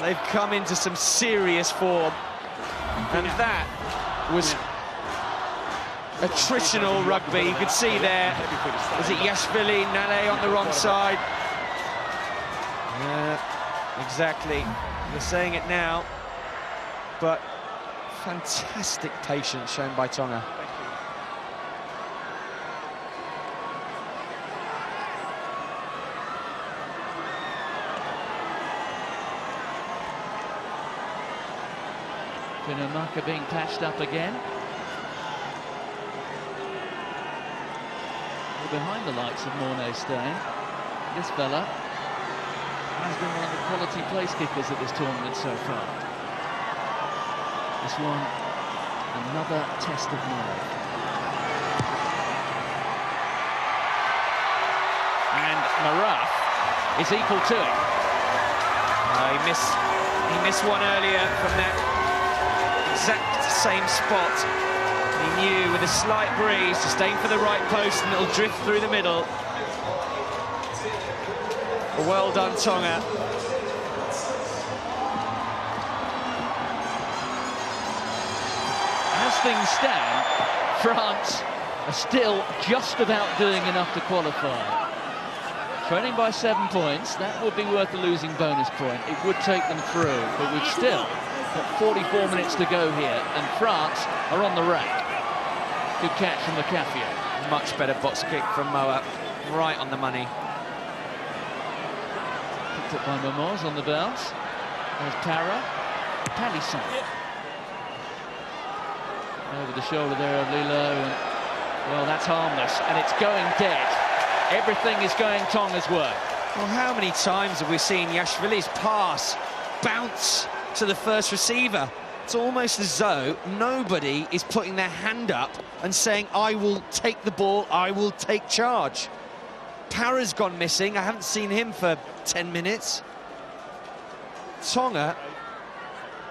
they've come into some serious form. And that was attritional rugby. You could see there, was it Yashvili, Nale on the wrong side? Yeah, exactly. You're saying it now, but fantastic patience shown by Tonga. Pinamaka being patched up again. We're behind the likes of Mornay Stone. This fella has been one of the quality place kickers at this tournament so far. This one, another test of nerve. And Maraf is equal to it. He missed one earlier from that exact same spot. He knew with a slight breeze, just aim for the right post and it'll drift through the middle. Well done, Tonga. As things stand, France are still just about doing enough to qualify. Trailing by 7 points, that would be worth a losing bonus point. It would take them through, but we've still got 44 minutes to go here, and France are on the rack. Good catch from the Cafia. Much better box kick from Moa, right on the money. Picked up by Momoz on the bounce. There's Para. Palisson. Over the shoulder there of Lilo, and well, that's harmless, and it's going dead. Everything is going Tonga's way. Well, how many times have we seen Yashvili's pass bounce to the first receiver? It's almost as though nobody is putting their hand up and saying, I will take the ball, I will take charge. Para's gone missing. I haven't seen him for 10 minutes. Tonga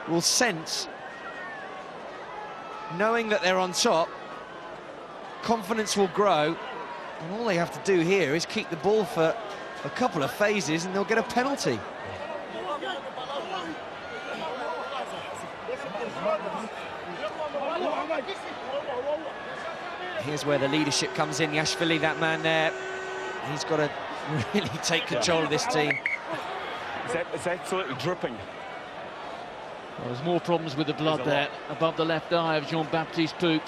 will sense, knowing that they're on top, confidence will grow, and all they have to do here is keep the ball for a couple of phases and they'll get a penalty. Here's where the leadership comes in. Yashvili, that man there, he's got to really take control of this team. It's absolutely dripping. Well, there's more problems with the blood there, above the left eye of Jean-Baptiste Poux.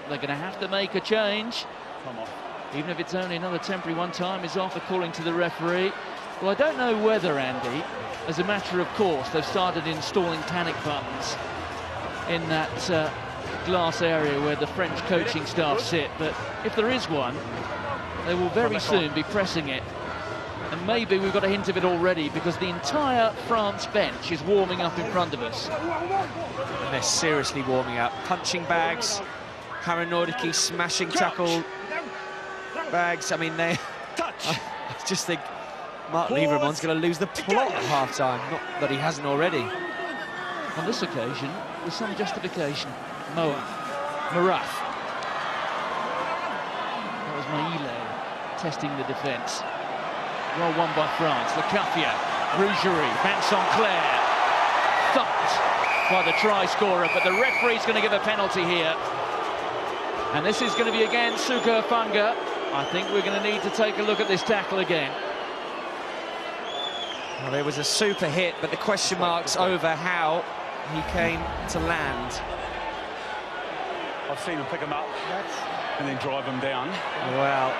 They're going to have to make a change. Come on. Even if it's only another temporary one. Time is off, according to the referee. Well, I don't know whether, Andy, as a matter of course, they've started installing panic buttons in that glass area where the French coaching staff sit, but if there is one, they will very soon be pressing it. And maybe we've got a hint of it already, because the entire France bench is warming up in front of us. And they're seriously warming up. Punching bags, Haranordiki smashing tackle bags. I mean, I just think Mark Lieberman's going to lose the plot at half-time. Not that he hasn't already. On this occasion, with some justification. Moa, Maraf. That was Maile testing the defence. Well won by France. Le Cafia, Rougerie, Vincent Clair. Thumped by the try scorer, but the referee's going to give a penalty here. And this is going to be again Suko Funga. I think we're going to need to take a look at this tackle again. Well, there was a super hit, but the question mark's over how he came to land. I've seen him pick him up and then drive him down. Well,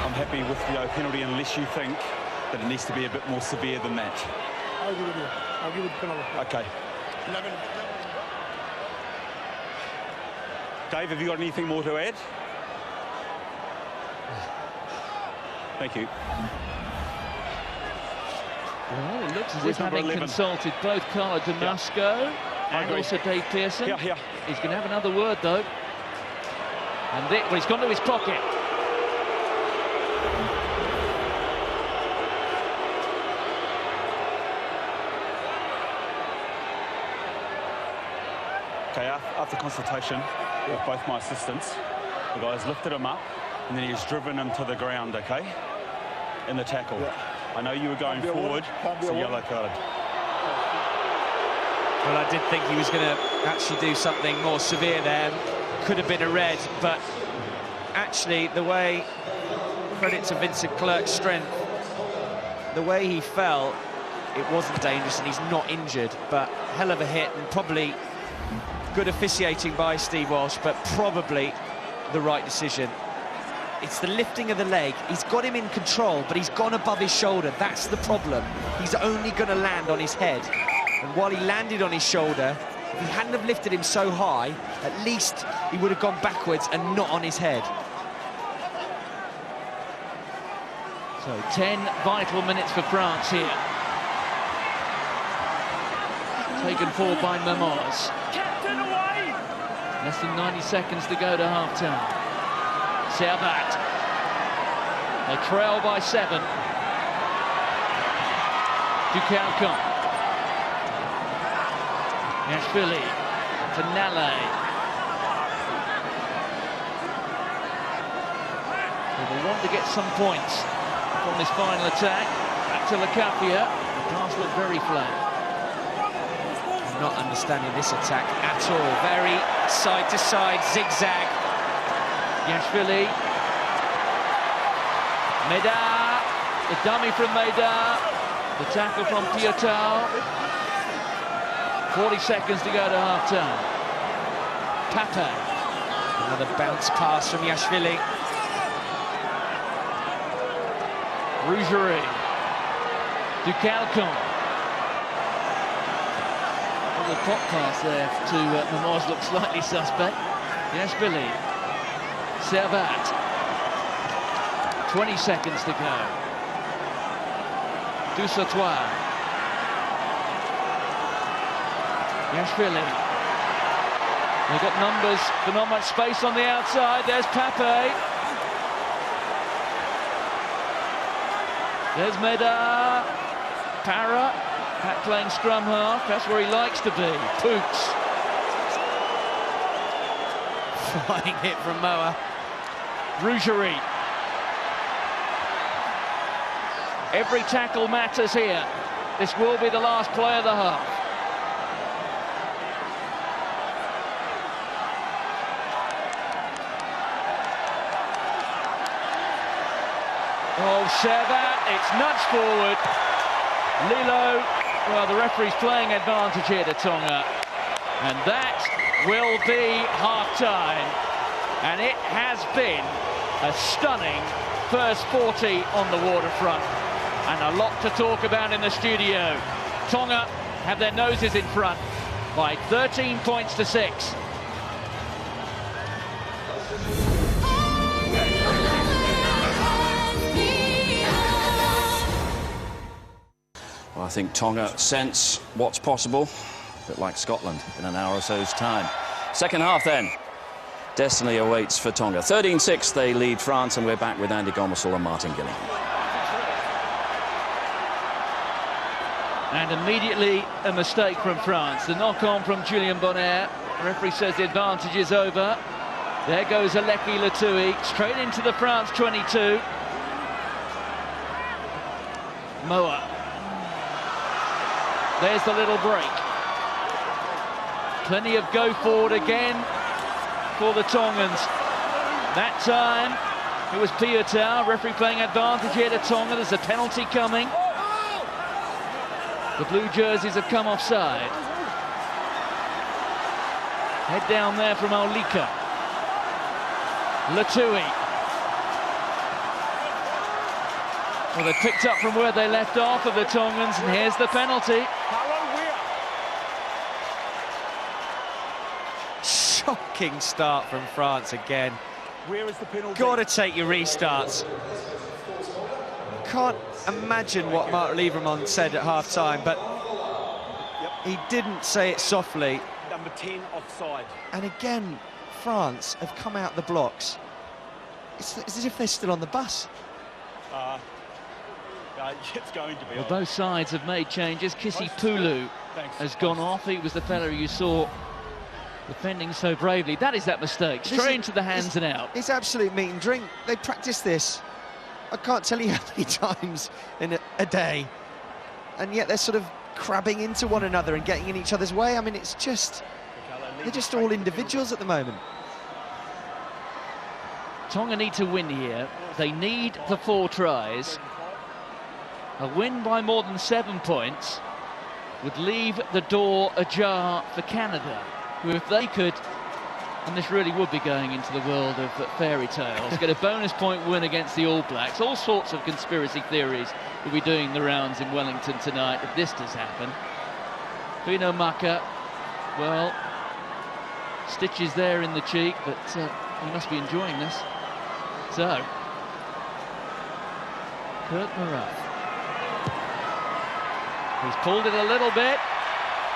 I'm happy with the penalty unless you think that it needs to be a bit more severe than that. I'll give it you. I'll give it penalty. Okay. Dave, have you got anything more to add? Thank you. Well, it looks as if having consulted both Carlo Damasco and also Dave Pearson. Yeah. He's going to have another word, though. And well, he's gone to his pocket. Okay, after consultation with both my assistants, the guys lifted him up and then he's driven him to the ground, okay, in the tackle. Yeah. I know you were going forward, it's a yellow card. Well, I did think he was going to actually do something more severe there. Could have been a red, but actually the way, credit to Vincent Clerc's strength, the way he fell, it wasn't dangerous and he's not injured, but hell of a hit and probably good officiating by Steve Walsh, but probably the right decision. It's the lifting of the leg. He's got him in control, but he's gone above his shoulder. That's the problem. He's only going to land on his head. And while he landed on his shoulder, if he hadn't have lifted him so high, at least he would have gone backwards and not on his head. So 10 vital minutes for France here. Taken forward by Momoz. Less than 90 seconds to go to half-time. Servat. They trail by 7. Ducalcon. Yashvili to Nale. They will want to get some points from his final attack. Back to Lacapia. The pass looked very flat. I'm not understanding this attack at all. Very side-to-side zigzag. Yashvili. Meda. The dummy from Meda. The tackle from Piotr. 40 seconds to go to half-time. Papa. Another bounce pass from Yashvili. Rougerie. Ducalcon. The pop pass there to Momoz looks slightly suspect. Yashvili. Servat. 20 seconds to go. Dusatoir. Yashvili. They've got numbers, but not much space on the outside. There's Pape. There's Meda. Para. Pat playing scrum half. That's where he likes to be. Poots. Flying hit from Moa. Rougerie. Every tackle matters here. This will be the last play of the half. Oh, Servat, it's nudged forward. Lilo, well, the referee's playing advantage here to Tonga. And that will be half-time. And it has been a stunning first 40 on the waterfront. And a lot to talk about in the studio. Tonga have their noses in front by 13 points to 6. Well, I think Tonga sense what's possible, a bit like Scotland in an hour or so's time. Second half then. Destiny awaits for Tonga. 13-6 they lead France, and we're back with Andy Gomersall and Martin Gillingham. And immediately a mistake from France. The knock-on from Julien Bonner. The referee says the advantage is over. There goes Aleki Latui, straight into the France 22. Moa. There's the little break. Plenty of go forward again for the Tongans. That time it was Piotr. Referee playing advantage here to Tonga. There's a penalty coming. The blue jerseys have come offside. Head down there from Aulika. Latui. Well, they picked up from where they left off of the Tongans, and here's the penalty. Shocking start from France again. Where is the penalty? Got to take your restarts. Can't imagine what Marc Livremont said at half-time, but he didn't say it softly. Number 10 offside. And again, France have come out the blocks. It's as if they're still on the bus. It's going to be. Well, both sides have made changes. Kisi Pulu has gone off. He was the fellow you saw defending so bravely. That is that mistake. Straight into the hands and out. It's absolute meat and drink. They practice this. I can't tell you how many times in a day. And yet they're sort of crabbing into one another and getting in each other's way. I mean, it's just... they're just all individuals at the moment. Tonga need to win here. They need the 4 tries. A win by more than 7 points would leave the door ajar for Canada, who, if they could, and this really would be going into the world of fairy tales, get a bonus point win against the All Blacks. All sorts of conspiracy theories will be doing the rounds in Wellington tonight if this does happen. Pino Maka, well, stitches there in the cheek, but he must be enjoying this. So, Kurt Morath. He's pulled it a little bit,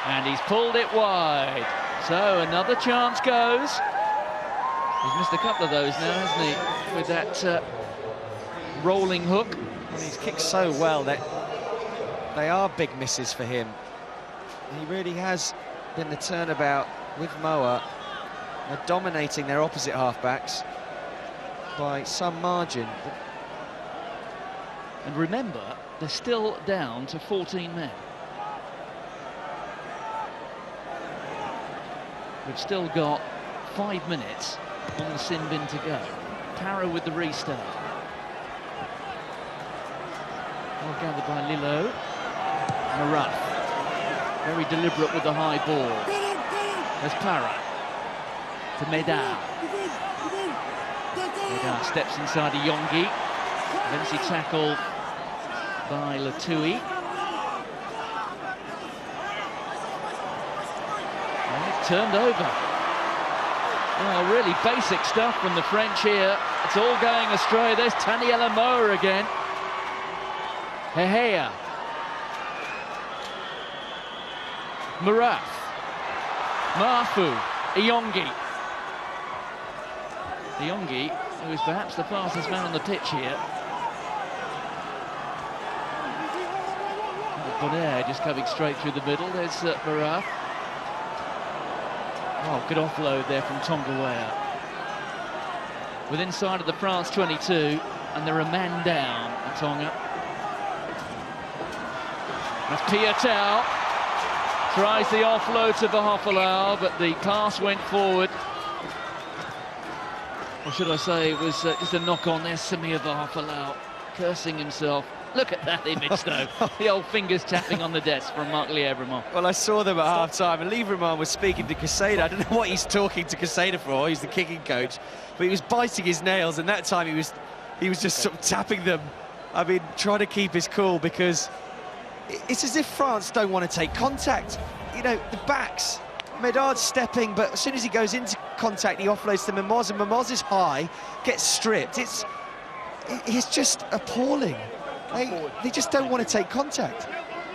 and he's pulled it wide. So another chance goes. He's missed a couple of those now, hasn't he, with that rolling hook. And he's kicked so well that they are big misses for him. He really has been the turnabout with Moa. They're dominating their opposite halfbacks by some margin. And remember, they're still down to 14 men. We've still got 5 minutes on the sin bin to go. Para with the restart. Well gathered by Lillo. Maruf. Very deliberate with the high ball. There's Para. To Medard. Medard steps inside a Yongi. Eventually tackled by Latui. Turned over. Well, really basic stuff from the French here. It's all going astray. There's Taniela Moa again. Hehea. Maraf. Mafu. Iyongi. Iyongi, who is perhaps the fastest man on the pitch here. Bonaire just coming straight through the middle. There's Maraf. Oh, good offload there from Tonga. Within sight of the France 22, and they're a man down at Tonga. That's Piatel. Tries the offload to Bahofalau, but the pass went forward. Or should I say it was just a knock on there, Samir Bahofalau, cursing himself. Look at that image, though. The old fingers tapping on the desk from Marc Lièvremont. Well, I saw them at half-time, and Lièvremont was speaking to Quesada. I don't know what he's talking to Quesada for. He's the kicking coach. But he was biting his nails, and that time he was just sort of tapping them. I mean, trying to keep his cool, because it's as if France don't want to take contact. You know, the backs, Medard's stepping, but as soon as he goes into contact, he offloads to Mimoz, and Mimoz is high, gets stripped. It's just appalling. They just don't want to take contact.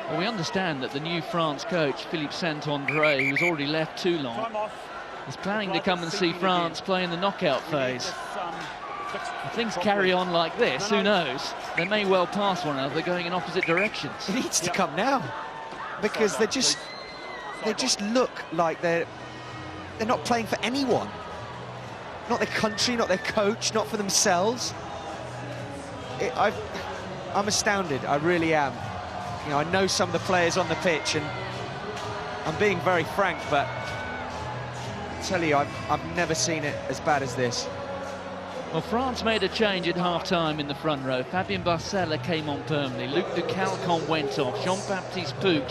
Well, we understand that the new France coach, Philippe Saint-André, who's already left Toulon, is planning to come and see France play in the knockout phase. If things carry on like this, who knows? They may well pass one another going in opposite directions. It needs to come now, because they just look like they're not playing for anyone. Not their country, not their coach, not for themselves. I'm astounded, I really am. You know, I know some of the players on the pitch, and I'm being very frank, but I tell you, I've never seen it as bad as this. Well, France made a change at half-time in the front row. Fabien Barcella came on permanently. Luc de Calcon went off. Jean-Baptiste Poux,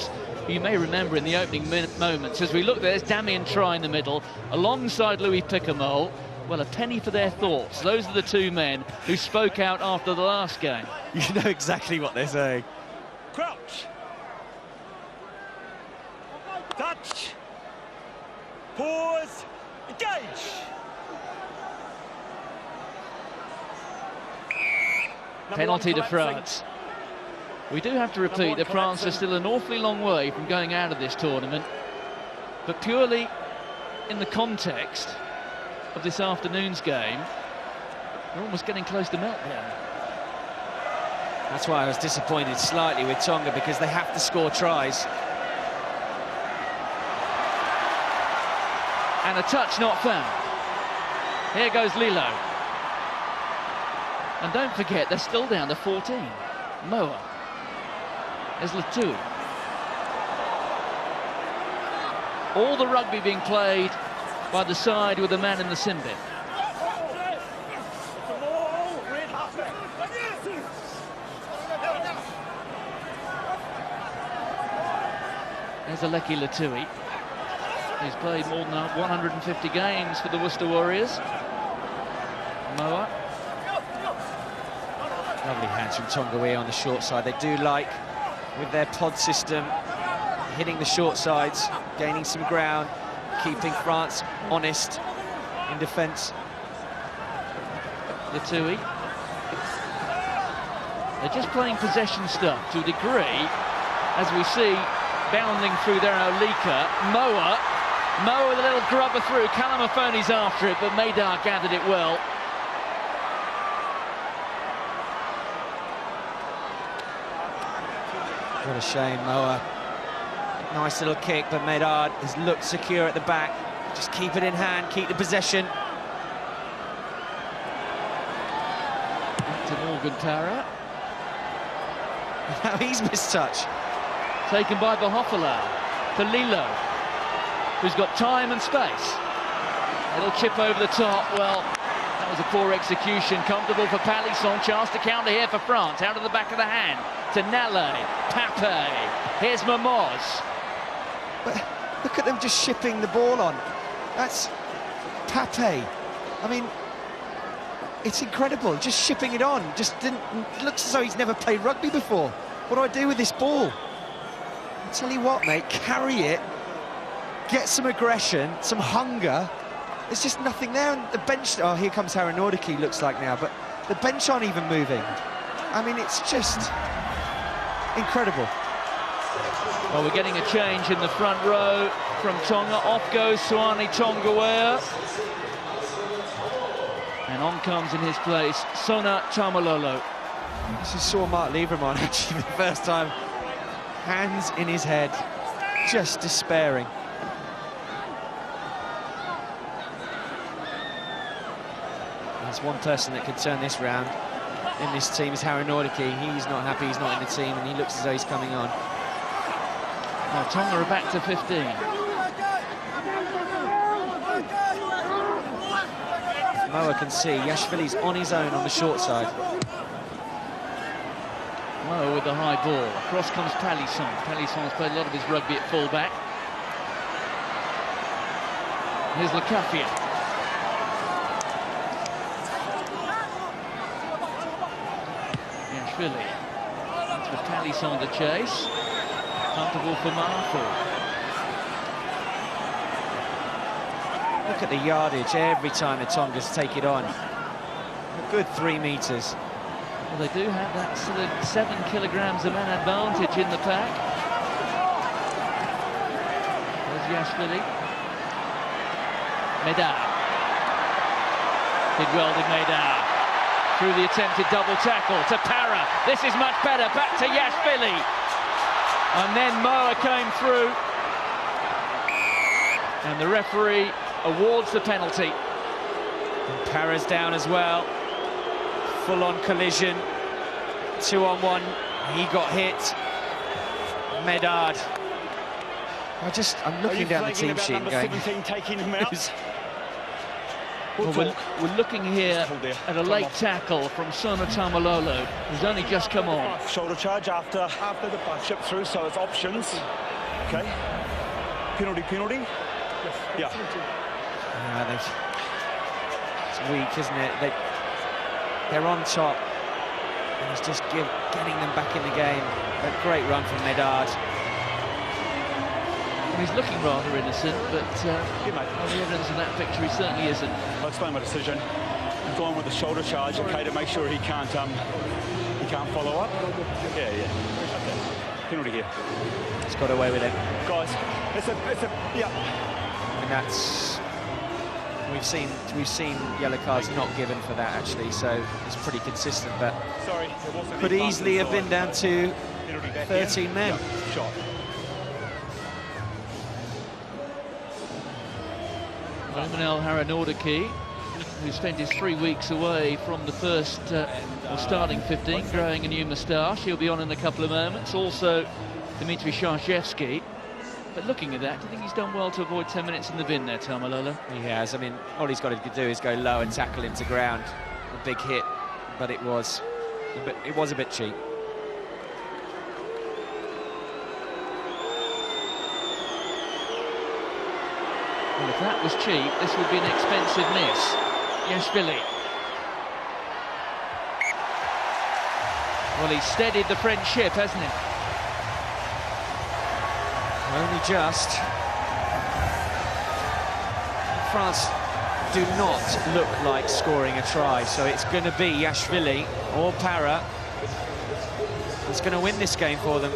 who you may remember in the opening moments. As we look, there's Damien Try in the middle, alongside Louis Picamol. Well, a penny for their thoughts. Those are the two men who spoke out after the last game. You know exactly what they're saying. Crouch. Touch. Pause. Engage. Penalty to France. We do have to repeat that France is still an awfully long way from going out of this tournament, but purely in the context of this afternoon's game, we're almost getting close to meltdown. That's why I was disappointed slightly with Tonga, because they have to score tries. And a touch not found. Here goes Lillo. And don't forget, they're still down to 14. Moa. There's Latui. All the rugby being played by the side with a man in the sin bin. There's Aleki Latui, who's played more than 150 games for the Worcester Warriors. Moa. Lovely hands from Tonga on the short side. They do like, with their pod system, hitting the short sides, gaining some ground, keeping France honest in defence. Latui. They're just playing possession stuff to a degree, as we see bounding through there, Olika. Moa with a little grubber through. Calamafoni's after it, but Medard gathered it well. What a shame, Moa. Nice little kick, but Medard has looked secure at the back. Just keep it in hand, keep the possession. To Morgan Para. Now he's missed touch. Taken by Bohofola to Lilo, who's got time and space. Little chip over the top. Well, that was a poor execution. Comfortable for Palisson. Chance to counter here for France. Out of the back of the hand to Nale. Pape. Here's Momoz. But look at them just shipping the ball on. That's Pape. I mean, it's incredible. Just shipping it on. Just didn't. Looks as though he's never played rugby before. What do I do with this ball? I tell you what, mate. Carry it. Get some aggression, some hunger. There's just nothing there. And the bench. Oh, here comes Harry Nordicke, looks like now. But the bench aren't even moving. I mean, it's just incredible. Well, we're getting a change in the front row from Tonga. Off goes Suani Tongawa. And on comes in his place Sona Tamalolo. This is saw Mark Lieberman actually the first time. Hands in his head, just despairing. There's one person that could turn this round in this team is Harry Nordicke. He's not happy, he's not in the team, and he looks as though he's coming on. Now Tonga are back to 15. Moa can see Yashvili's on his own on the short side. Moa with the high ball. Across comes Palisson. Palisson's played a lot of his rugby at full-back. Here's Lacafia. Yashvili. That's with Palisson to chase. Comfortable for Marful. Look at the yardage every time the Tongas take it on. A good 3 meters. Well, they do have that sort of 7 kilograms of man advantage in the pack. There's Yashvili. Medard. Did well, did Medard. Through the attempted double tackle to Para. This is much better. Back to Yashvili. And then Moa came through. And the referee awards the penalty. And Para's down as well. Full-on collision. 2-on-1. He got hit. Medard. I'm looking down the team sheet and going... 17 taking him out? Well, we're looking here at a late tackle from Sona Tamalolo, who's only just come on. Shoulder charge after the chip through, so it's options. Okay. Penalty. Yeah. It's weak, isn't it? They're on top, and he's just getting them back in the game. A great run from Medard. Well, he's looking rather innocent, but on the evidence in that picture, he certainly isn't. I'll explain my decision. I'm going with the shoulder charge, okay, to make sure he can't follow up. Yeah. Okay. Penalty here. He's got away with it. Guys, yeah. And that's... We've seen yellow cards not given for that, actually, so it's pretty consistent, but could easily have been down to 13 men. Yeah, shot. Well, Emmanuel Haranordaki, who spent his 3 weeks away from the first or starting 15, growing a new moustache. He'll be on in a couple of moments. Also, Dmitry Sharshevsky. But looking at that, do you think he's done well to avoid 10 minutes in the bin there, Tamalolo? He has. I mean, all he's got to do is go low and tackle him to ground. A big hit, but it was a bit cheap. Well, if that was cheap, this would be an expensive miss. Yashvili. Well, he's steadied the French ship, hasn't he? Only just. France do not look like scoring a try, so it's going to be Yashvili or Para that's going to win this game for them.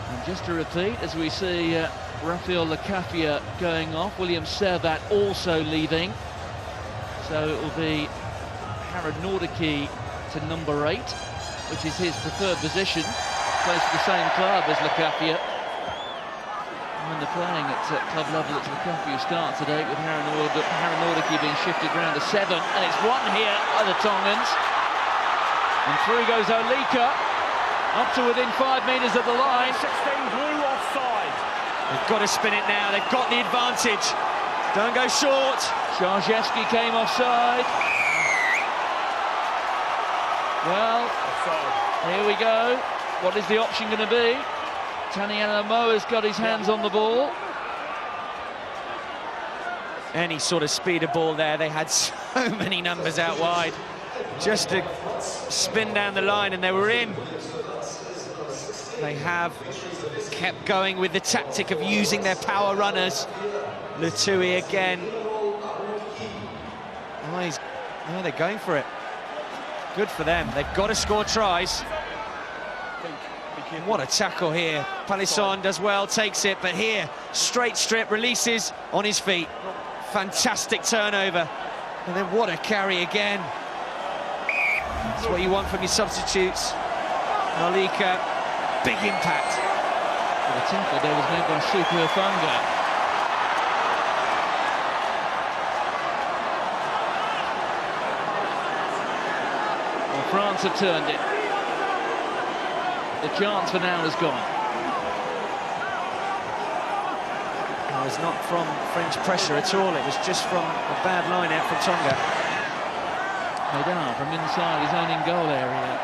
And just to repeat, as we see Raphael Lacafia going off, William Servat also leaving. So it will be Harald Nordicke to number 8, which is his preferred position. Plays for the same club as Lacafia. And when they're playing at club level, it's Lacafia who starts today, with Harald Nordicke being shifted round to 7. And it's 1 here by the Tongans. And through goes Olika. Up to within 5 metres of the line. 16 blue offside. They've got to spin it now. They've got the advantage. Don't go short. Szarzewski came offside. Well, here we go. What is the option going to be? Tanielamoa's got his hands on the ball. Any sort of speed of ball there. They had so many numbers out wide. Just to spin down the line and they were in. They have kept going with the tactic of using their power runners. Lutui again. Oh, they're going for it. Good for them. They've got to score tries. What a tackle here. Palisson does well, takes it, but here, straight strip, releases on his feet. Fantastic turnover. And then what a carry again. That's what you want from your substitutes. Malika, big impact. The tackle there was made by Super Tonga. Well, France have turned it. The chance for now is gone. It was not from French pressure at all. It was just from a bad line out from Tonga. Medard from inside his own in-goal area.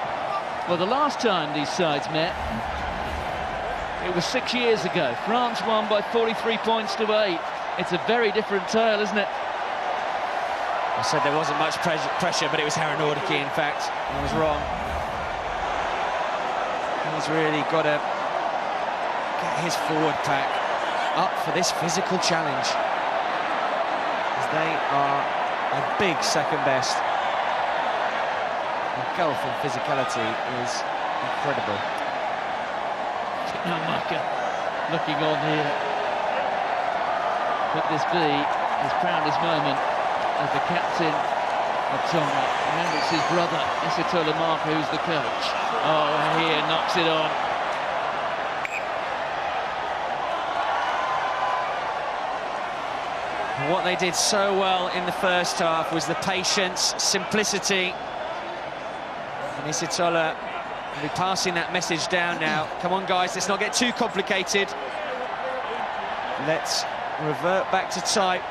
Well, the last time these sides met, it was 6 years ago. France won by 43 points to 8. It's a very different tale, isn't it? I said there wasn't much pressure, but it was Haranordaki, in fact. I was wrong. He's really got to get his forward pack up for this physical challenge. As they are a big second best. The gulf in physicality is incredible. Maka looking on here. Could this be his proudest moment as the captain of Tonga? Remember, it's his brother, Isitola Maka, who's the coach. Oh, and here knocks it on. What they did so well in the first half was the patience, simplicity. And Isitola will be passing that message down now. Come on, guys, let's not get too complicated. Let's revert back to type.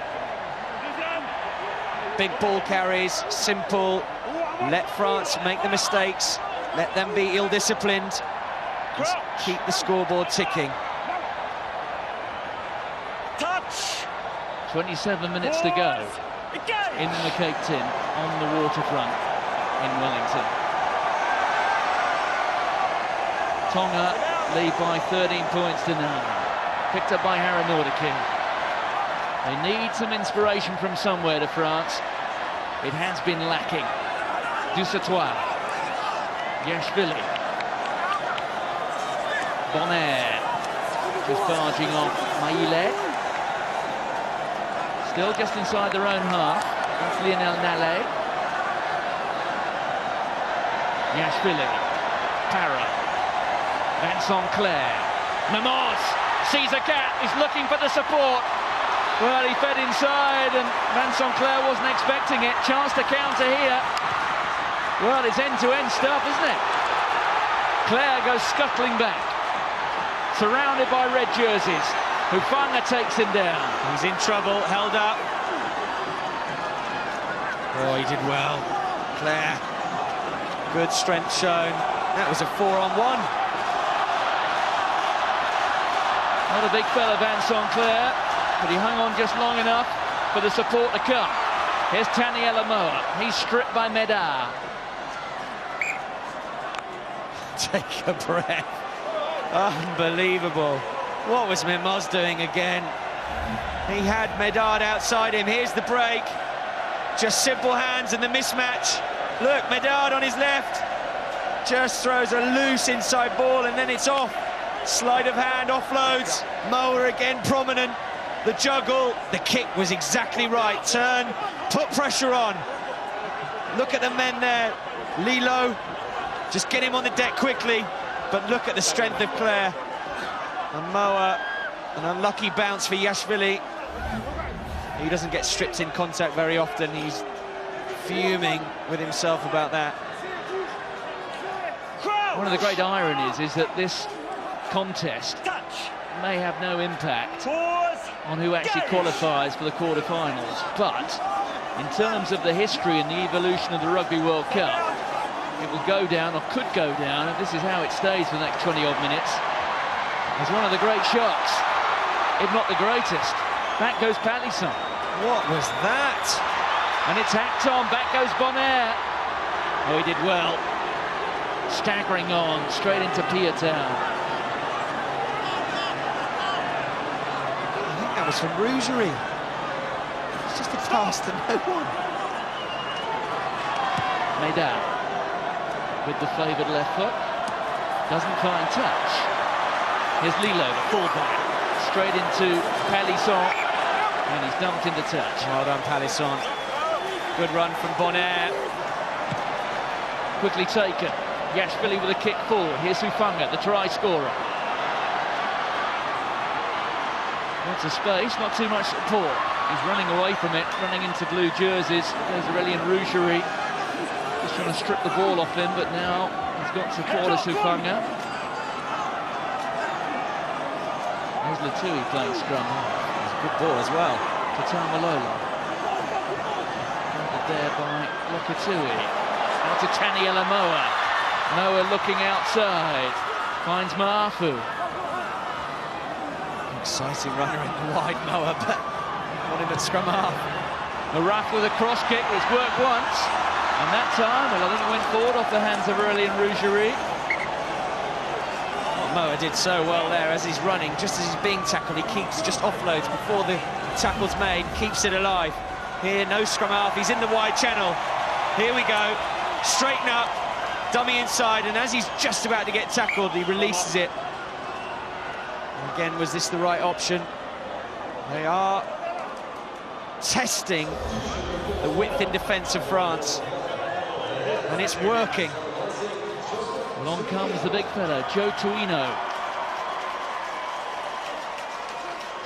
Big ball carries, simple. Let France make the mistakes. Let them be ill-disciplined. Just keep the scoreboard ticking. Touch. 27 minutes to go in the Cape Tin on the waterfront in Wellington. Tonga lead by 13 points to 9. Picked up by Haranordaki. They need some inspiration from somewhere to France. It has been lacking. Dusatois. Yashvili. Bonaire. Just barging off Maile. Still just inside their own half. That's Lionel Nallet. Yashvili. Para. Vincent Clair. Mamos sees a gap. He's looking for the support. Well, he fed inside and Vincent Clair wasn't expecting it. Chance to counter here. Well, it's end-to-end stuff, isn't it? Clair goes scuttling back. Surrounded by red jerseys. Hufanga takes him down. He's in trouble, held up. Oh, he did well. Clair. Good strength shown. That was a 4-on-1. Not a big fella, Vincent Clair, but he hung on just long enough for the support to come. Here's Tanielamoa. He's stripped by Medard. Take a breath. Unbelievable. What was Memos doing again? He had Medard outside him. Here's the break. Just simple hands and the mismatch. Look, Medard on his left. Just throws a loose inside ball and then it's off. Sleight of hand, offloads. Moa again prominent. The juggle, the kick was exactly right. Turn, put pressure on. Look at the men there. Lilo, just get him on the deck quickly. But look at the strength of Clair. And Moa, an unlucky bounce for Yashvili. He doesn't get stripped in contact very often. He's fuming with himself about that. One of the great ironies is that this contest may have no impact on who actually qualifies for the quarter-finals, but in terms of the history and the evolution of the Rugby World Cup, it will go down, or could go down, if this is how it stays for the next 20-odd minutes, as one of the great shots, if not the greatest. Back goes Palisson. What was that? And it's hacked on, back goes Bonaire. Oh, he did well. Staggering on, straight into Piatown. That was from Rougerie. It's just a pass to no one. Medard with the favoured left foot. Doesn't find touch. Here's Lilo, the fullback. Straight into Palisson. And he's dumped into touch. Well done, Palisson. Good run from Bonaire. Quickly taken. Yashvili with a kick forward. Here's Hufanga, the try scorer. Lots of space, not too much support. He's running away from it, running into blue jerseys. There's Aurélien Rougerie. Just trying to strip the ball off him, but now he's got supporters Hufanga. There's Latui playing scrum. It's a good ball as well. To Tamalolo. There by Lokatui. Out to Taniela Moa. Moa looking outside. Finds Maafu. Exciting runner in the wide, Moa, but want him at scrum half. Maraf with a cross kick. It's worked once. And that time, well, I think it went forward off the hands of Aurélien Rougerie. What Moa did so well there as he's running, just as he's being tackled, he keeps just offloads before the tackle's made, keeps it alive. Here, no scrum half, he's in the wide channel. Here we go, straighten up, dummy inside, and as he's just about to get tackled, he releases it. And again, was this the right option? They are testing the width in defence of France, and it's working. Along comes the big fella, Joe Tuino.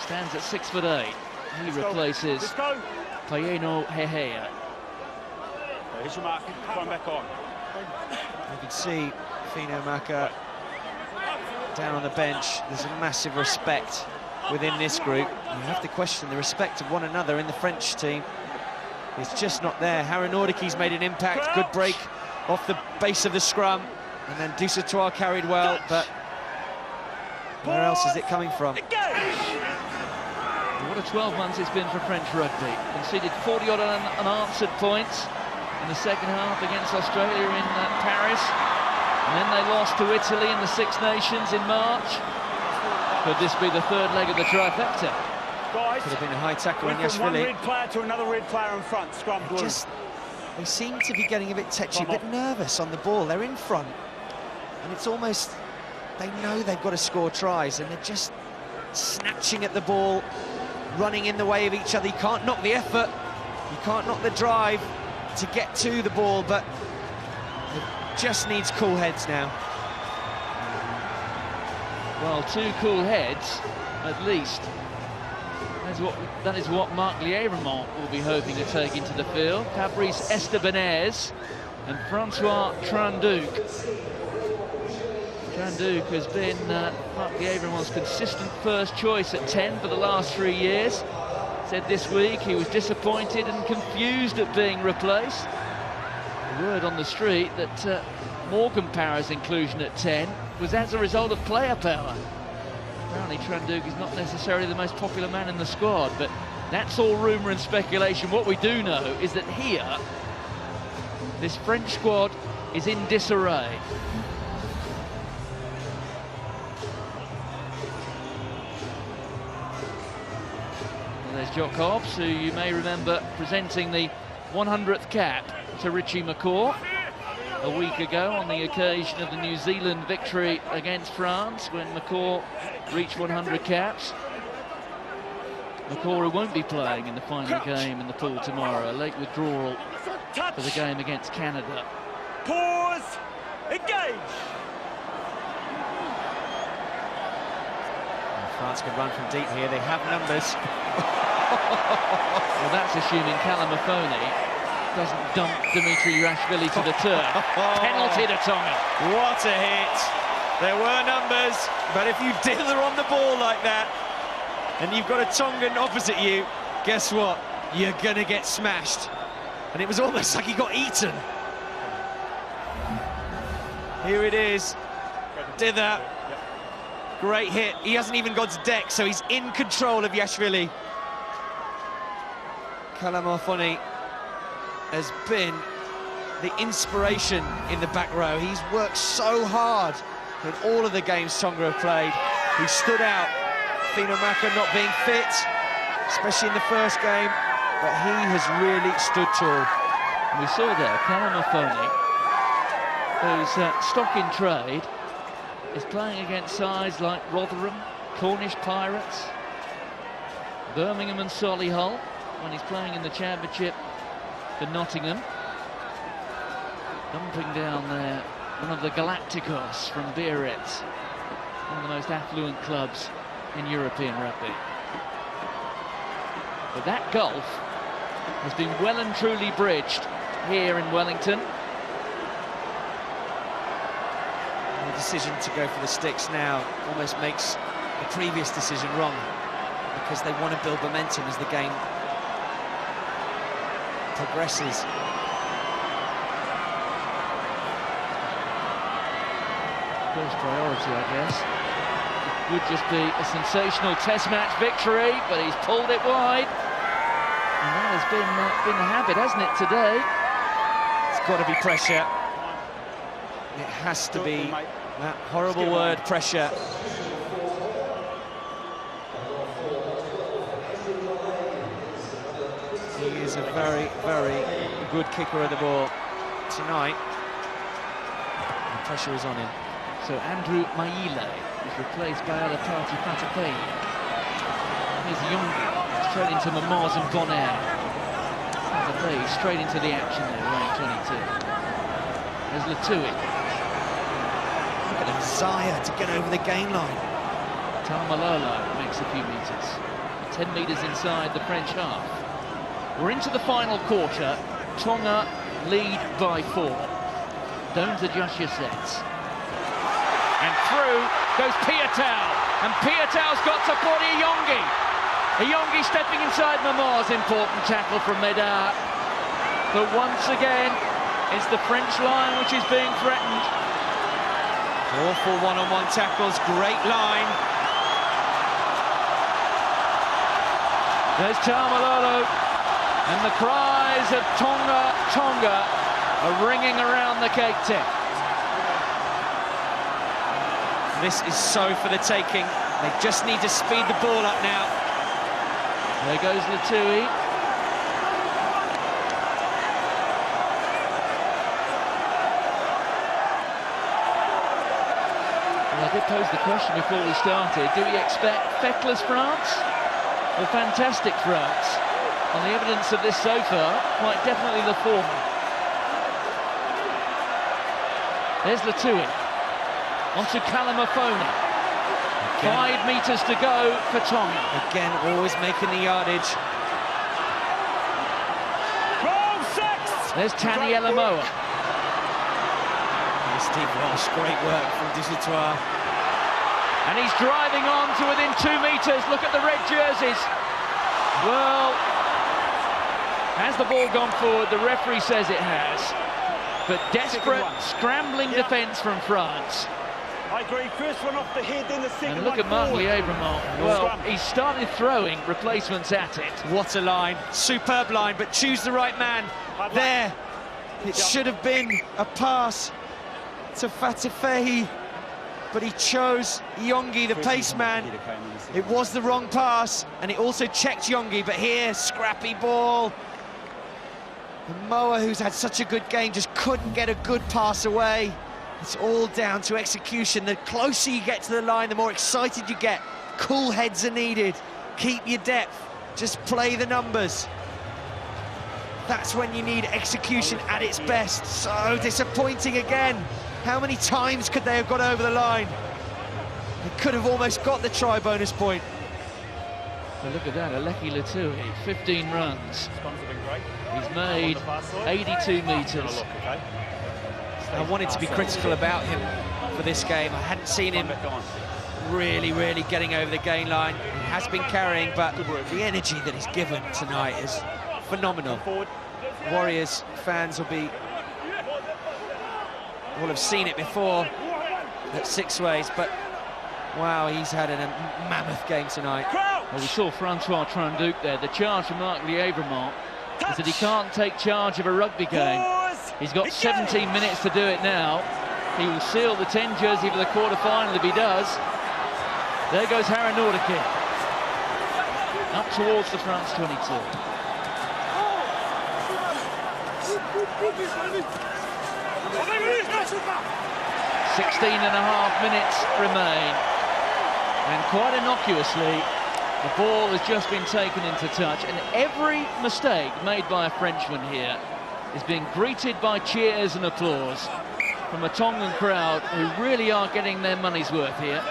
Stands at 6'8". He replaces Payeno Hehea. Here's your mark, come back on. You can see Fino Maka down on the bench. There's a massive respect within this group. You have to question the respect of one another in the French team. It's just not there. Harry Nordique's made an impact. Good break off the base of the scrum. And then Dusatoir carried well, but where else is it coming from? What a 12 months it's been for French rugby. Conceded 40-odd unanswered points in the second half against Australia in Paris. And then they lost to Italy in the Six Nations in March. Could this be the third leg of the trifecta? Guys, could have been a high tackle in from one Yashvili. red player to another red player in front, scrum blue. They seem to be getting a bit tetchy, a bit nervous on the ball. They're in front, and it's almost, they know they've got to score tries, and they're just snatching at the ball, running in the way of each other. You can't knock the effort, you can't knock the drive to get to the ball, but it just needs cool heads now. Well, two cool heads, at least. That is what Marc Lièvremont will be hoping to take into the field. Fabrice Estebanez and Francois Tranduc. Tranduc has been Marc Lièvremont's consistent first choice at 10 for the last 3 years. Said this week he was disappointed and confused at being replaced. The word on the street that Morgan Parra's inclusion at 10 was as a result of player power. Apparently Tranduc is not necessarily the most popular man in the squad, but that's all rumour and speculation. What we do know is that here, this French squad is in disarray. And there's Jock Hobbs, who you may remember presenting the 100th cap to Richie McCaw a week ago on the occasion of the New Zealand victory against France, when McCaw reached 100 caps. McCaw, who won't be playing in the final game in the pool tomorrow, a late withdrawal for the game against Canada. Pause, engage! France can run from deep here, they have numbers. Well, that's assuming Callum Afoni doesn't dump Dimitri Rashvili to the turf. Penalty to Tonga. What a hit. There were numbers, but if you dither on the ball like that, and you've got a Tongan opposite you, guess what? You're gonna get smashed. And it was almost like he got eaten. Here it is. Dither. Great hit. He hasn't even got to deck, so he's in control of Yashvili. Kalamafoni has been the inspiration in the back row. He's worked so hard in all of the games Tonga have played. He stood out. Fino Maka not being fit, especially in the first game, but he has really stood tall. And we saw there Kalamafoni, who's stock in trade, is playing against sides like Rotherham, Cornish Pirates, Birmingham and Solihull, when he's playing in the Championship for Nottingham. Dumping down there, one of the Galacticos from Biarritz, one of the most affluent clubs in European rugby. But that gulf has been well and truly bridged here in Wellington. The decision to go for the sticks now almost makes the previous decision wrong, because they want to build momentum as the game progresses. First priority, I guess. It would just be a sensational test match victory, but he's pulled it wide. And that has been the habit, hasn't it, today? It's got to be pressure. It has to be that horrible word, pressure. He is a very, very good kicker of the ball tonight. The pressure is on him. So Andrew Maile is replaced by Alatati Fatapei. Here's Yongi, straight into Mamaz and Bonaire. Fatapei straight into the action there, wearing 22. There's Latui. Look at the desire to get over the gain line. Tamalolo makes a few metres. 10 metres inside the French half. We're into the final quarter. Tonga lead by 4. Don't adjust your sets. And through goes Piatau, and Piatau's got to put Iyongi. Iyongi stepping inside Mamaz, important tackle from Medard. But once again, it's the French line which is being threatened. Awful one-on-one tackles, great line. There's Tamalolo, and the cries of Tonga, Tonga are ringing around the Cape tip. This is so for the taking. They just need to speed the ball up now. There goes Latui. Well, I did pose the question before we started. Do we expect feckless France or fantastic France? On the evidence of this so far, quite definitely the former. There's Latui. Onto Kalamafoni. 5 metres to go for Tonga. Again, always making the yardage. There's Tani Elamoa. Steve Walsh, great work from Dusitoir. And he's driving on to within 2 metres. Look at the red jerseys. Well, has the ball gone forward? The referee says it has. But desperate, scrambling defence from France. I agree. First one off the head, then the second and look at Mark Lièvremont. Well, he started throwing replacements at it. What a line. Superb line, but choose the right man. There. It should have been a pass to Fatapei, but he chose Yongi, the pace man. It was the wrong pass, and it also checked Yongi, but here, scrappy ball. And Moa, who's had such a good game, just couldn't get a good pass away. It's all down to execution. The closer you get to the line, the more excited you get. Cool heads are needed. Keep your depth. Just play the numbers. That's when you need execution at its best. So disappointing again. How many times could they have got over the line? They could have almost got the try bonus point. Well, look at that, Aleki Latui, 15 runs. He's made 82 metres. I wanted to be critical about him for this game. I hadn't seen him really getting over the gain line. He has been carrying, but the energy that he's given tonight is phenomenal. Warriors fans will have seen it before at Six Ways, but wow, he's had a mammoth game tonight. Well, we saw Francois Tranduc there. The charge from Marc Lièvremont is that he can't take charge of a rugby game. He's got 17 minutes to do it now. He will seal the 10 jersey for the quarter-final if he does. There goes Harry Nordique. Up towards the France 22. 16.5 minutes remain. And quite innocuously, the ball has just been taken into touch, and every mistake made by a Frenchman here is being greeted by cheers and applause from a Tongan crowd who really are getting their money's worth here.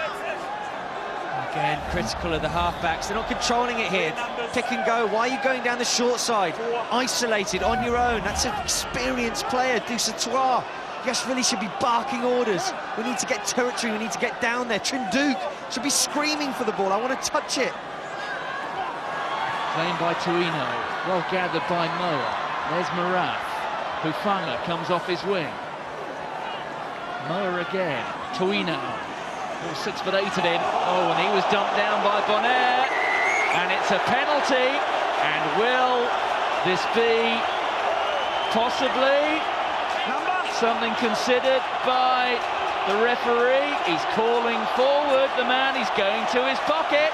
Again, critical of the halfbacks. They're not controlling it here. Pick and go. Why are you going down the short side? Isolated, on your own. That's an experienced player, Dusatoir. Yashvili should be barking orders. We need to get territory, we need to get down there. Tranduc should be screaming for the ball. I want to touch it. Playing by Tuino, well gathered by Moa. There's Maraf. Hufanga comes off his wing. Moa again. Tuino. 6'8" it in. Oh, and he was dumped down by Bonaire. And it's a penalty. And will this be possibly something considered by the referee? He's calling forward the man. He's going to his pocket.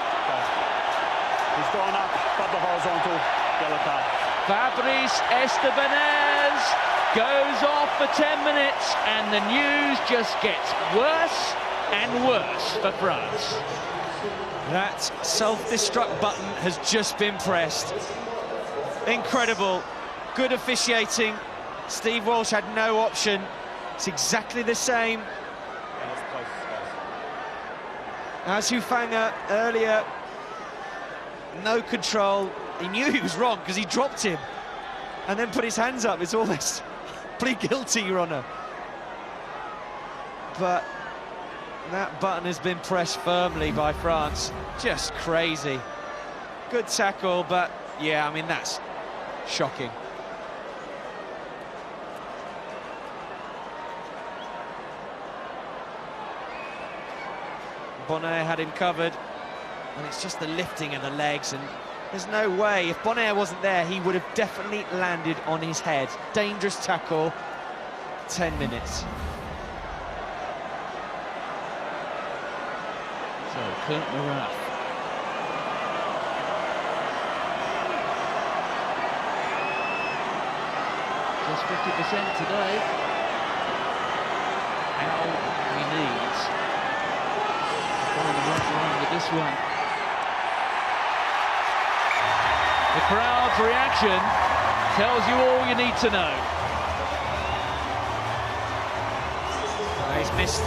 He's gone up, but the horizontal yellow card. Fabrice Estebanez goes off for 10 minutes, and the news just gets worse and worse for France. That self-destruct button has just been pressed. Incredible. Good officiating. Steve Walsh had no option. It's exactly the same as Hufanga earlier. No control. He knew he was wrong because he dropped him and then put his hands up. It's almost plead guilty, Your Honour. But that button has been pressed firmly by France. Just crazy. Good tackle, but yeah, I mean, that's shocking. Bonaire had him covered, and it's just the lifting of the legs, and there's no way, if Bonaire wasn't there, he would have definitely landed on his head. Dangerous tackle, 10 minutes. So, Kurt Maraf. Just 50% today. How he needs to find the right line with this one. The crowd's reaction tells you all you need to know. He's missed,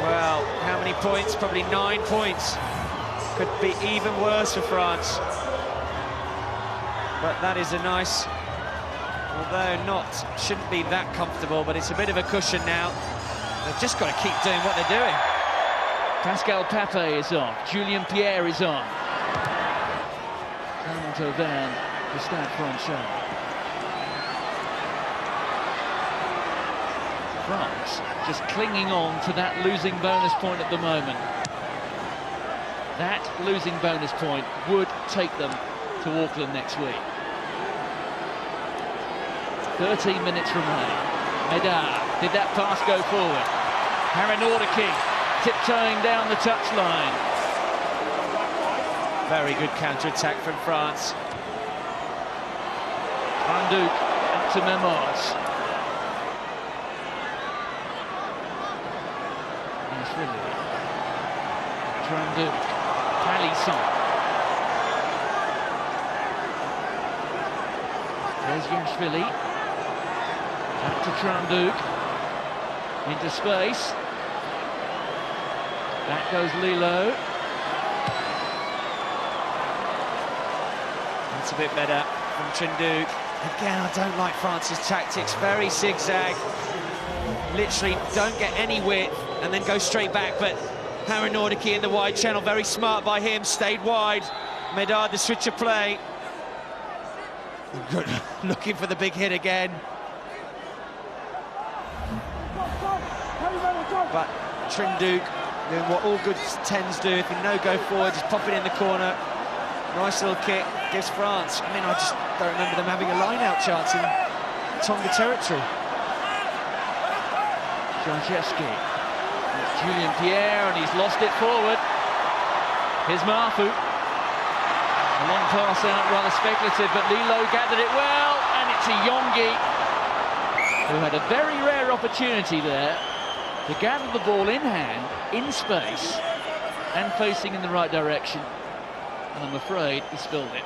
well, how many points? Probably 9 points. Could be even worse for France. But that is a nice, although shouldn't be that comfortable, but it's a bit of a cushion now. They've just got to keep doing what they're doing. Pascal Papé is on. Julien Pierre is on. Clement Aubin, the Stade Francais. France just clinging on to that losing bonus point at the moment. That losing bonus point would take them to Auckland next week. 13 minutes remain. Medard, did that pass go forward? Harry Nordique tiptoeing down the touchline. Very good counter-attack from France. Tranduc up to Memos. Tranduc, Palisson. There's Yashvili. Up to Tranduc. Into space. Back goes Lilo. That's a bit better from Trinduk. Again, I don't like France's tactics. Very zigzag. Literally don't get any width and then go straight back. But Harry Nordicke in the wide channel, very smart by him, stayed wide. Medard, the switch of play. Good. Looking for the big hit again. But Trinduk doing what all good 10s do. If you go forward, just pop it in the corner. Nice little kick, gives France. I mean, I just don't remember them having a line-out chance in Tonga territory. Georgievski. It's Julien Pierre, and he's lost it forward. Here's Mafu. A long pass out, rather speculative, but Lilo gathered it well, and it's a Yongi who had a very rare opportunity there to gather the ball in hand, in space, and facing in the right direction. And I'm afraid he spilled it.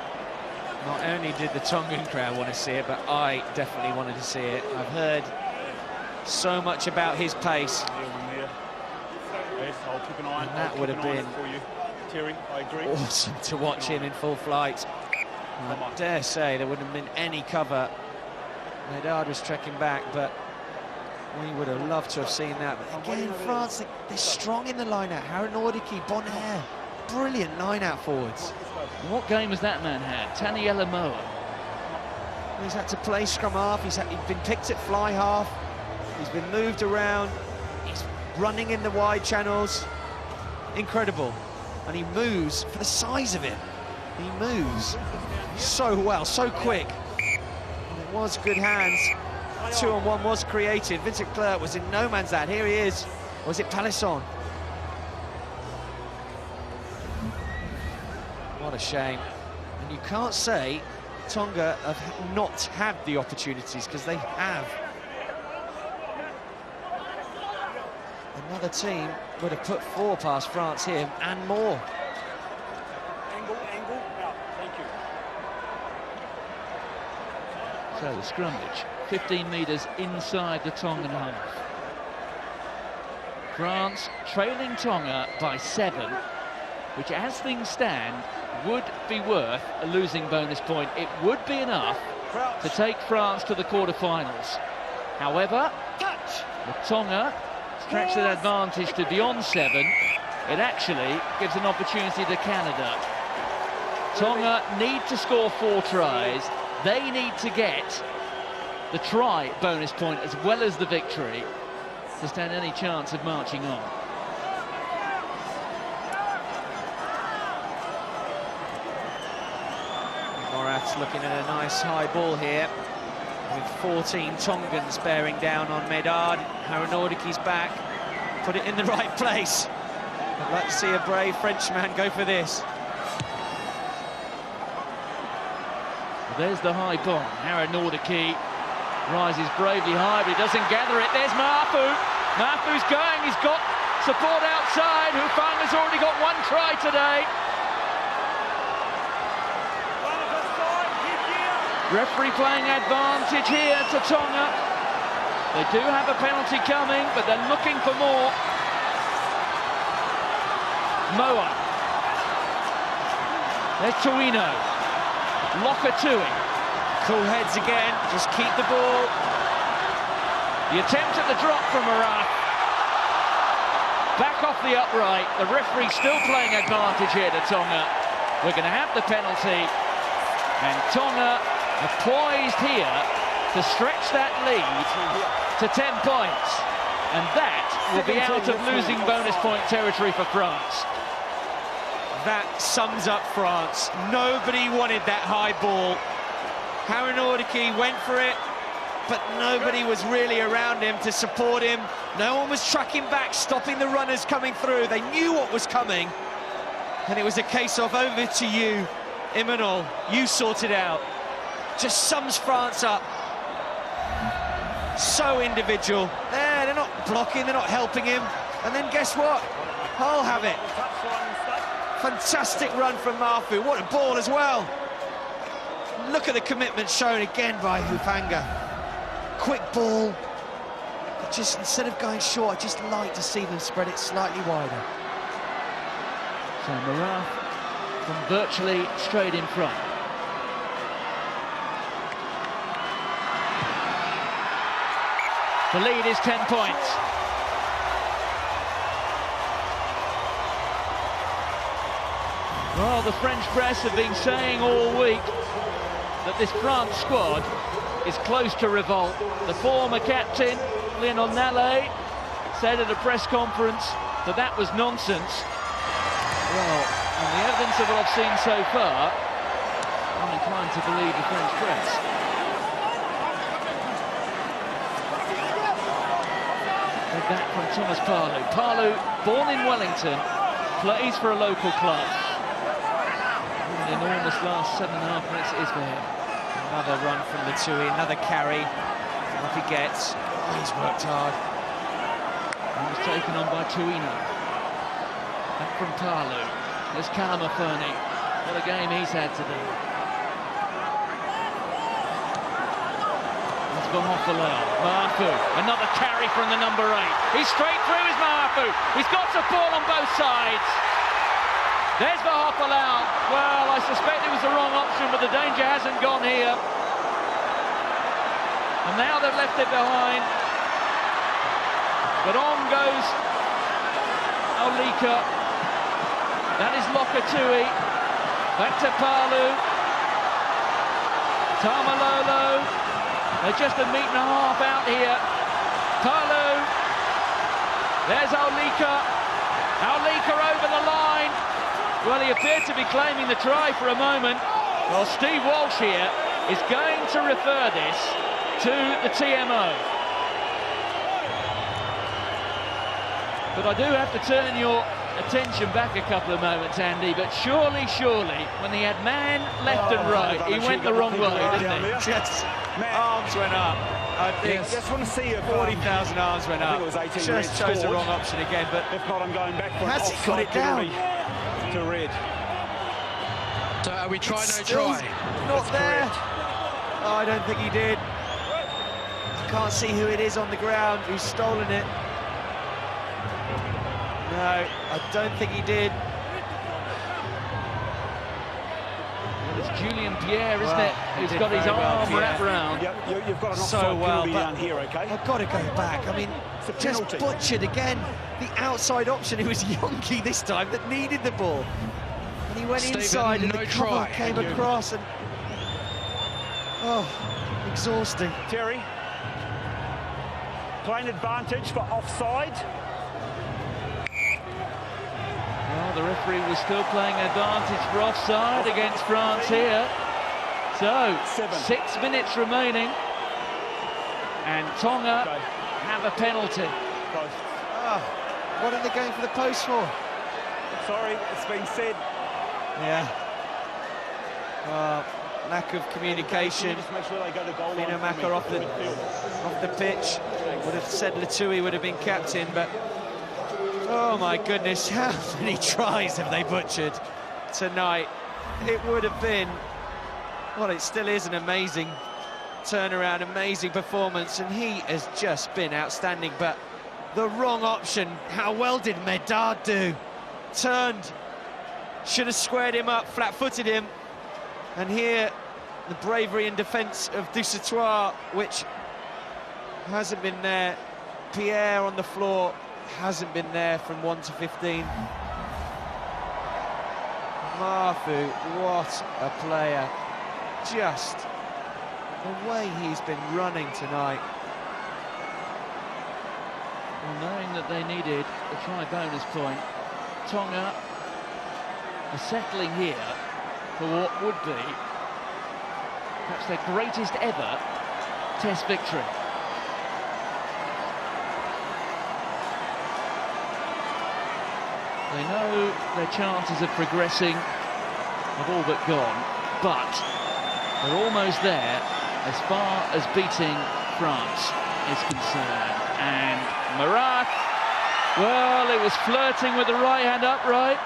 Not only did the Tongan crowd want to see it, but I definitely wanted to see it. I've heard so much about his pace. I'll keep an eye on that would have been for you, Terry. I agree. Awesome to watch him in full flight. I dare say there wouldn't have been any cover. Medard was trekking back, but we would have loved to have seen that. But again, France, they're strong in the line-out. Harry Nordicke, Bonaire, brilliant line-out forwards. And what game has that man had? Taniela Moa. He's had to play scrum half. He's been picked at fly half. He's been moved around. He's running in the wide channels. Incredible. And he moves for the size of it. He moves so well, so quick. And it was good hands. 2-on-1 was created. Vincent Clerc was in no man's land. Here he is. Or was it Palisson? What a shame. And you can't say Tonga have not had the opportunities, because they have. Another team would have put 4 past France here and more. Angle, out. Thank you. So the scrummage, 15 metres inside the Tongan half. France trailing Tonga by 7, which, as things stand, would be worth a losing bonus point. It would be enough to take France to the quarterfinals. However, with Tonga stretch that advantage to beyond 7, it actually gives an opportunity to Canada. Tonga need to score 4 tries. They need to get the try bonus point as well as the victory to stand any chance of marching on. Morat's looking at a nice high ball here, with 14 Tongans bearing down on Medard. Harry Nordicke's back, put it in the right place. I'd like to see a brave Frenchman go for this. There's the high bomb. Harry Nordicke rises bravely high, but he doesn't gather it. There's Mafu. Mafu's going. He's got support outside. Hufanga's already got 1 try today. Referee playing advantage here to Tonga. They do have a penalty coming, but they're looking for more. Moa. There's Tuino. Lokatui. Cool heads again, just keep the ball. The attempt at the drop from Morat. Back off the upright. The referee still playing advantage here to Tonga. We're going to have the penalty. And Tonga are poised here to stretch that lead to 10 points. And that will be out of losing bonus point territory for France. That sums up France. Nobody wanted that high ball. Harry Nordicke went for it, but nobody was really around him to support him. No one was tracking back, stopping the runners coming through. They knew what was coming, and it was a case of over to you, Imanol. You sort it out. Just sums France up. So individual. They're not blocking, they're not helping him. And then guess what? I'll have it. Fantastic run from Mafu. What a ball as well. Look at the commitment shown again by Hufanga. Quick ball. Just instead of going short, I just like to see them spread it slightly wider. So Morat from virtually straight in front. The lead is 10 points. Well, the French press have been saying all week that this France squad is close to revolt. The former captain, Lionel Nallet, said at a press conference that that was nonsense. Well, on the evidence of what I've seen so far, I'm inclined to believe the French press. With that from Thomas Parlou. Parlou, born in Wellington, plays for a local club. An enormous last 7.5 minutes it is for him. Another run from Latui, another carry. Off he gets. Oh, he's worked hard. He was taken on by Tuino. Back from Parlou. There's Calamafoni. What a game he's had today. That's Bohofolau. Mahafu. Another carry from the number 8. He's straight through his Mahafu. He's got to fall on both sides. There's Bohofolau. Well, I suspect it was the wrong option, but the danger hasn't gone here. And now they've left it behind. But on goes Olika. That is Lokatui. Back to Parlou. Tamalolo. They're just a metre and a half out here. Parlou. There's Olika. Olika over the line. Well, he appeared to be claiming the try for a moment. Well, Steve Walsh here is going to refer this to the TMO. But I do have to turn your attention back a couple of moments, Andy, but surely, when he had man left and right, he went the wrong way, didn't he? Just arms went up. I think I just want to see if 40,000 arms went up. I think it was 18 just chose the wrong option again, but if not, I'm going back for has he got it down? To red. So are we try no Still try? Not That's there. correct. Oh, I don't think he did. Can't see who it is on the ground who's stolen it. No, I don't think he did. Well, it's Julien Pierre, isn't Well, it? he Who's did got his very well, arm Pierre. wrapped round. Yep, you've got an So offside well, penalty but down here, okay? I've got to go back. I mean, It's a just penalty. butchered again. The outside option, it was Yonki this time that needed the ball. And he went Stephen, inside and no the cover try. came across and... Oh, exhausting. Terry, plain advantage for offside. Well, the referee was still playing advantage for offside against France here. So, 6 minutes remaining. And Tonga have a penalty. Oh, what are they going for the post for? Sorry, it's been said. Yeah. Lack of communication. Just make sure they go to goal line. Lino Maka off the pitch. Would have said Latui would have been captain, but oh my goodness, how many tries have they butchered tonight? It would have been, well, it still is an amazing turnaround, amazing performance, and he has just been outstanding, but the wrong option. How well did Medard do? Turned, should have squared him up, flat-footed him, and here the bravery and defence of Dusautoir, which hasn't been there. Pierre on the floor hasn't been there from 1 to 15. Mahafu, what a player. Just the way he's been running tonight. Well, knowing that they needed a try bonus point, Tonga are settling here for what would be perhaps their greatest ever Test victory. They know their chances of progressing have all but gone, but they're almost there as far as beating France is concerned. And Marat, well, it was flirting with the right hand upright.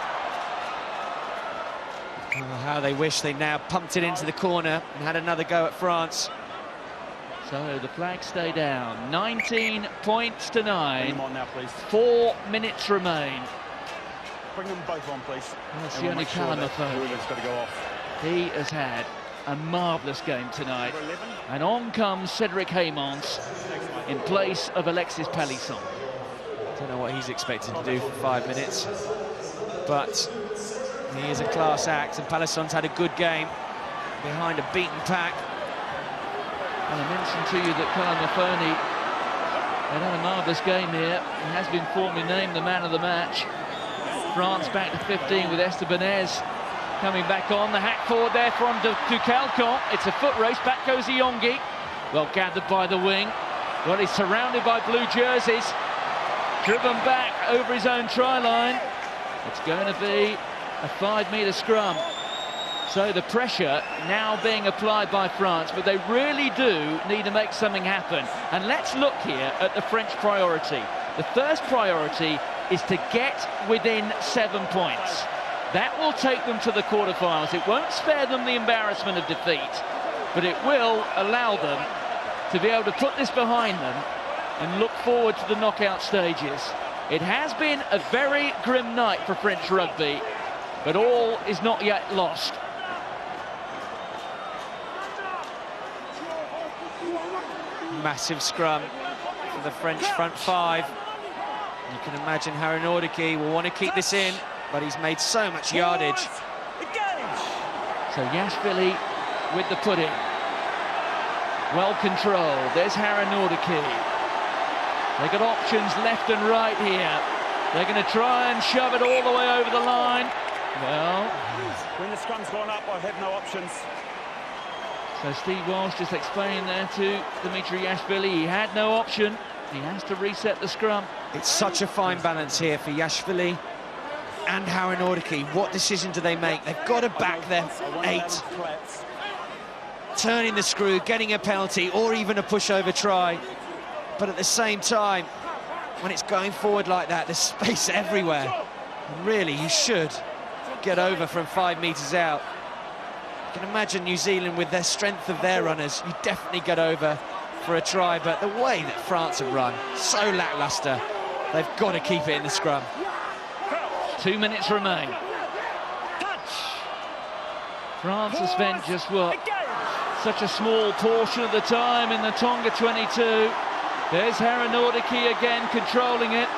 Oh, how they wish they now pumped it into the corner and had another go at France. So the flags stay down. 19 points to 9. Bring them on now, please. 4 minutes remain. Bring them both on, please. That's And the we'll only make sure that Calamafoni. whoever's got to go off. He has had a marvellous game tonight. Number 11. And on comes Cedric Haymans in place of Alexis Palisson. Don't know what he's expected to do for 5 minutes, but he is a class act, and Palisson's had a good game behind a beaten pack. And I mentioned to you that Kyle Mafoni had a marvellous game here. He has been formally named the man of the match. France back to 15 with Estebanez coming back on. The hack forward there from Ducalcon. It's a foot race. Back goes Iongi. Well gathered by the wing. Well, he's surrounded by blue jerseys. Driven back over his own try line. It's going to be a 5-metre scrum. So the pressure now being applied by France, but they really do need to make something happen. And let's look here at the French priority. The first priority is to get within 7 points. That will take them to the quarterfinals. It won't spare them the embarrassment of defeat, but it will allow them to be able to put this behind them and look forward to the knockout stages. It has been a very grim night for French rugby, but all is not yet lost. Massive scrum for the French front five. You can imagine Harry Nordicki will want to keep this in, but he's made so much yardage. So Yashvili with the pudding. Well controlled. There's Harry Nordicki. They've got options left and right here. They're going to try and shove it all the way over the line. Well, when the scrum's gone up, I have no options. So Steve Walsh just explaining there to Dimitri Yashvili, he had no option. He has to reset the scrum. It's such a fine balance here for Yashvili and Harry Nordicki. What decision do they make? They've got to back their 8. Turning the screw, getting a penalty, or even a pushover try. But at the same time, when it's going forward like that, there's space everywhere. And really, you should get over from 5 metres out. You can imagine New Zealand, with their strength of their runners, you definitely get over for a try, but the way that France have run, so lacklustre, they've got to keep it in the scrum. 2 minutes remain. France has spent just, what, such a small portion of the time in the Tonga 22. There's Harry Nordicki again controlling it.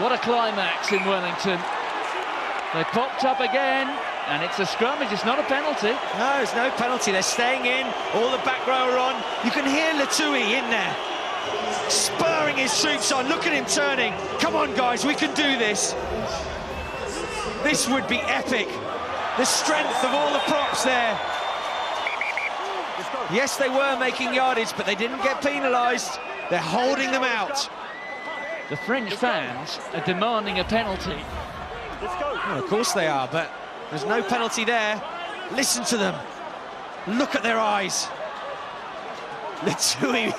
What a climax in Wellington. They popped up again, and it's a scrummage. It's not a penalty. No, it's no penalty. They're staying in. All the back row are on. You can hear Latouille in there, spurring his troops on. Look at him turning. Come on, guys, we can do this. This would be epic. The strength of all the props there. Yes, they were making yardage, but they didn't get penalised. They're holding them out. The French fans are demanding a penalty. Well, of course they are, but there's no penalty there. Listen to them. Look at their eyes. Latouille,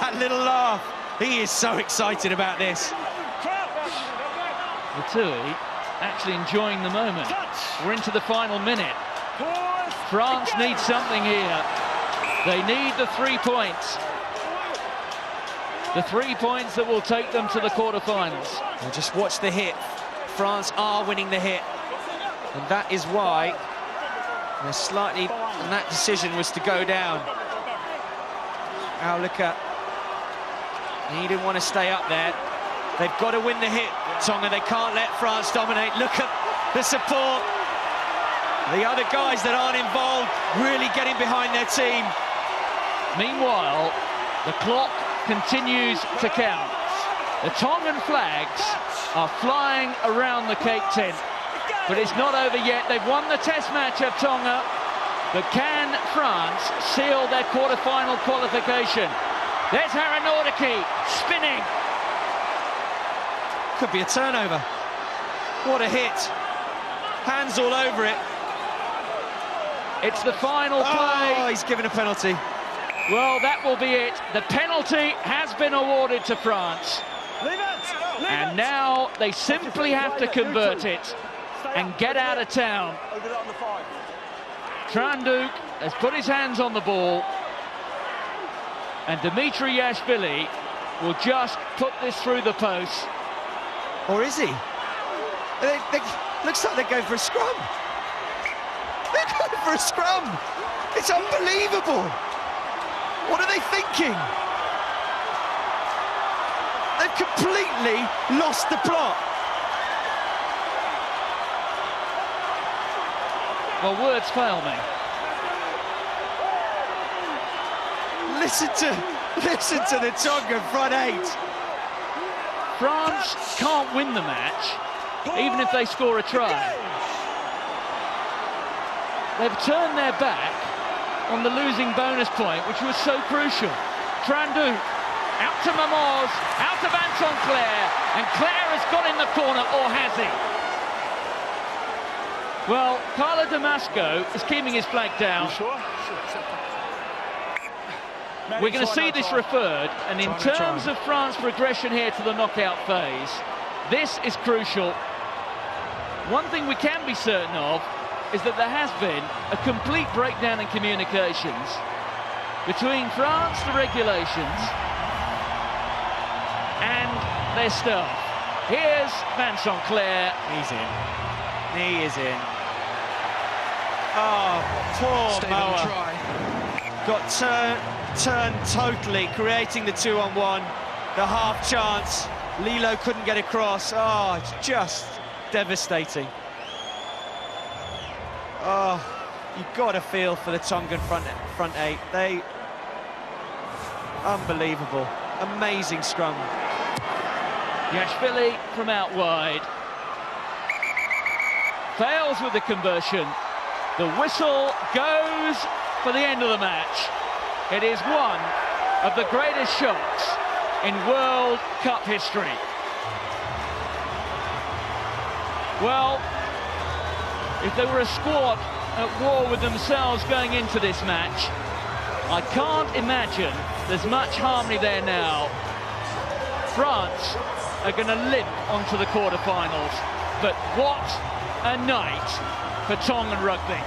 that little laugh. He is so excited about this. Latouille actually enjoying the moment. We're into the final minute. France needs something here. They need the 3 points. The 3 points that will take them to the quarterfinals. Well, just watch the hit. France are winning the hit, and that is why they're slightly, and that decision was to go down. Aulika, he didn't want to stay up there. They've got to win the hit, Tonga. They can't let France dominate. Look at the support. The other guys that aren't involved really getting behind their team. Meanwhile, the clock continues to count. The Tongan flags are flying around the Cape tent, but it's not over yet. They've won the test match of Tonga, but can France seal their quarter-final qualification? There's Harry Nordicki spinning. Could be a turnover. What a hit. Hands all over it. It's the final play. Oh, he's given a penalty. Well, that will be it. The penalty has been awarded to France. And now they simply have to convert it and get out of town. Tranduk has put his hands on the ball, and Dimitri Yashvili will just put this through the post. Or is he? Looks like they're going for a scrum. They're going for a scrum. It's unbelievable. What are they thinking? They've completely lost the plot. Well, words fail me. Listen to the Tonga front eight. France can't win the match, even if they score a try. They've turned their back on the losing bonus point, which was so crucial. Trandu, out to Mamoz, out to Vincent Claire, and Claire has got in the corner, or has he? Well, Carlo Damasco is keeping his flag down. Sure? We're going to see this referred, and in terms of France's progression here to the knockout phase, this is crucial. One thing we can be certain of is that there has been a complete breakdown in communications between France, the regulations, and their staff. Here's Vincent Claire. He's in. He is in. Oh, poor Moa. Got turned totally, creating the 2-on-1, the half chance. Lilo couldn't get across. Oh, it's just devastating. Oh, you've got to feel for the Tongan front eight. They... unbelievable. Amazing scrum. Yashvili from out wide. Fails with the conversion. The whistle goes for the end of the match. It is one of the greatest shocks in World Cup history. Well, if they were a squad at war with themselves going into this match, I can't imagine there's much harmony there now. France are going to limp onto the quarterfinals, but what a night for Tongan rugby.